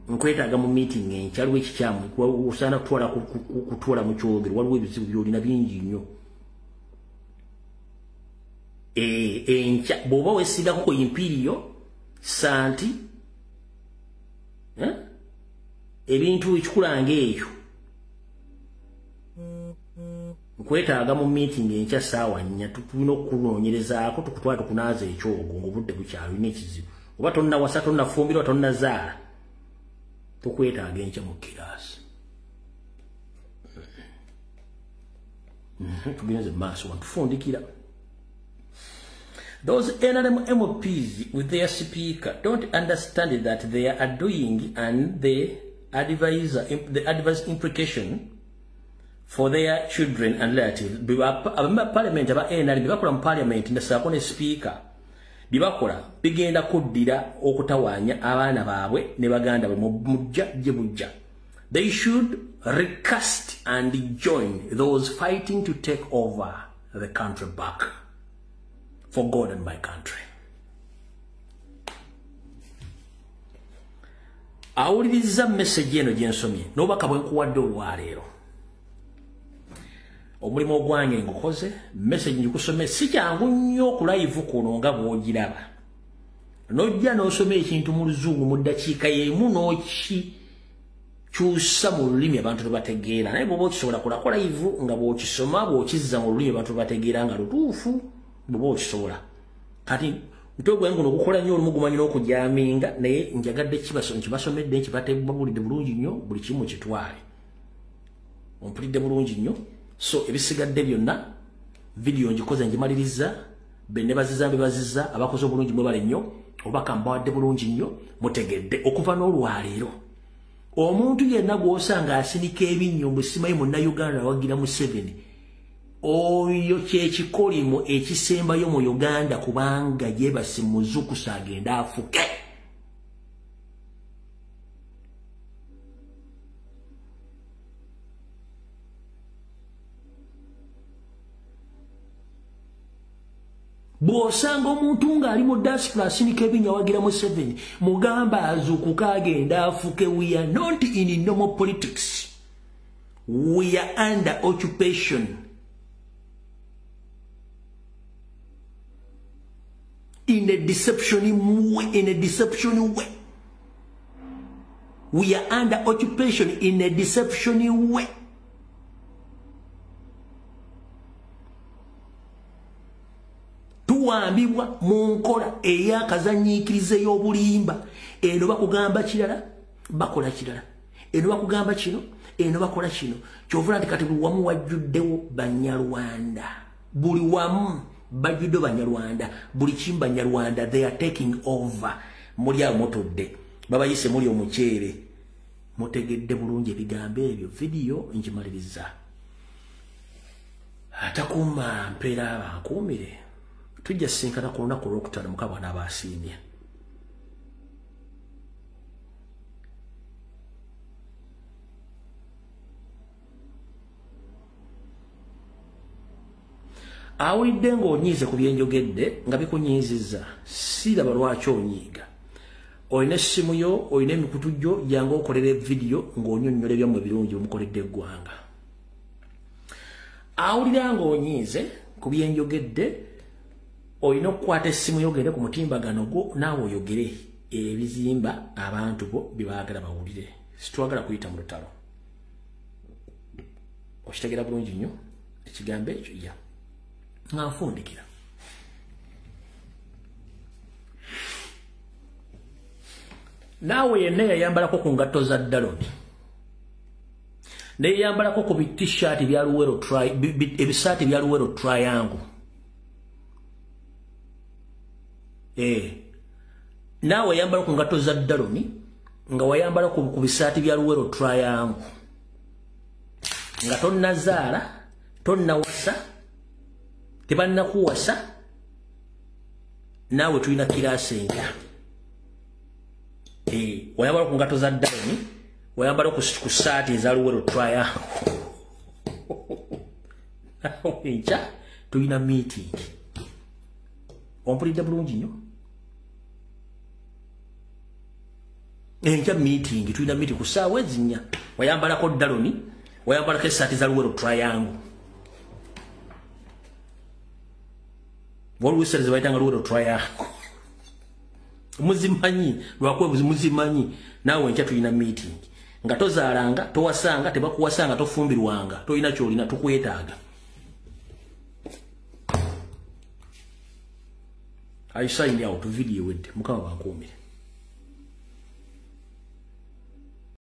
nkwetaaga mu meeting enkya waliwo ekikyamu osaana kutwala mu kyogero waliwo ebizibu byolina bingi nnyo. Enkya bw'oba weesigako ku imperial santi ebintu ekikulanga ekyo nkwetaaga mu meeting enkya ssaawa 4 tulina okukunoonyerezaako tukutwala tukunaaza ekyogo ng'obudde bukyalo olina ekizibu oba tonna wasa tonna fumbirwa tonna zaala tukwetaaga enkya mu kiraasi. Tugenze maaso wantufundikira. Those NRM MPs with their speaker don't understand that they are doing and the adverse implication for their children and relatives. Parliament aba NRM bibakola mu parliament ndasaako ne speaker bibakola bigenda kuddira okutawaanya abaana baabwe ne baganda bwe mujja gye bujja. They should recast and join those fighting to take over the country back for God and my country. Awuliriza message eno gye nsomye n'obubaka bwe nkuwadde olwaleero. omulimu ogwange ngokoze message njikusome si kyangu nnyo ku live kuno nga bw'ogiraba nojja n'osoma ekintu mu luzungu mu ddakiika y'emu n'okikyusa mu lulimi abantu tebategeera naye bw'oba okisobola kulako live nga bw'okisoma bw'okizza mu lulimi abantu tebategeera nga lutuufu bw'oba okisobola kati mutwe gwange guno gukola nnyo olumu gumanyi n'okujaaminga naye njagadde nkibasomedde nkibabulidde bulungi nnyo buli kimu kitwale ompulidde bulungi nnyo so ebisigadde byonna video njikoze njimaliriza benne baziza bebaziza abakoze obulungi mwebale nnyo obaka mbawadde bulungi nnyo mutegedde okuva n'olwaleero omuntu yenna gw'osanga asinika ebinnyo mu simayi munna Uganda wagira mu 7 oyo kyekikolimo ekisembayo mu Uganda kubanga yebase muzukusa agenda afuke bw'osanga omuntu ng'ali mu diaspora asinika ebinnyo wagira mu 7 mugamba azuukuka agenda afuke. We are not in normal politics, we are under occupation. In a deception way. We are under occupation in a deception way. Tuwambibwa mu nkola ey'akazanyiikiriza ey'obulimba. Eno bakugamba kirala, bakola kirala. Eno bakugamba kino, eno bakola kino. Kyovula nti kati buli wamu wajjuddewo Banyarwanda. Buli wamu bajjudde Banyarwanda. Buli kimu Banyarwanda. They are taking over. Muli awo mutudde. Babayise muli omuceere. Mutegedde bulungi ebigambo ebyo. Video njimaliriza. Atakuma mpeera abankuumire. Tujja sinkana ku lunaku olwokutaano mukama n'abasiimye. Awulidde ng'onyiize ku byenjogedde nga bikunyiizizza siraba lwaki onyiiga. Olina essimu yo, olina emikutu gyo, jangu okolera vidiyo ng'onyonnyola ebyammwe ebirungi omukoledde eggwanga. Awulira ng'onyiize ku byenjogedde olina okukwata essimu yogende ku mutimbagano gwo naawe oyogere ebizimba abantu bo byebaagala bawulire. Situwagala kuyita mu lutalo. Okitegeera bulungi nnyo ekigambo ekyo ya nga nfundikira. Naawe yenna yayambalako ku ngatto za Daloni neyambalako ku bitishaati bya Luwero ebisaati bya Luwero Triangle. Naawe yambala ku ngatto za Daloni nga wayambala ku bisaati bya Luwero Triangle nga tonnazaala tonnawasa tebannakuwasa naawe tulina kiraasi enja. Wayambala ku ngatto za Daloni wayambala ku saati eza Luwero Triangle naawe enja tulina meeting. Ompulidde bulungi nnyo. Enkya meeting tulina meeting ku ssaawa ezinnya. Wayambalako Daloni wayambalako essaati za Luwero Triangle. Waliwo essaati ze bayitanga Luwero Triangle. Muzimanyi lwakwe muzimanyi naawe enkya tulina meeting. Nga tozaalanga towasanga tebakuwasanga tofumbirwanga tolina kyolina tukwetaaga. I signed out video with Mukama bankuumire.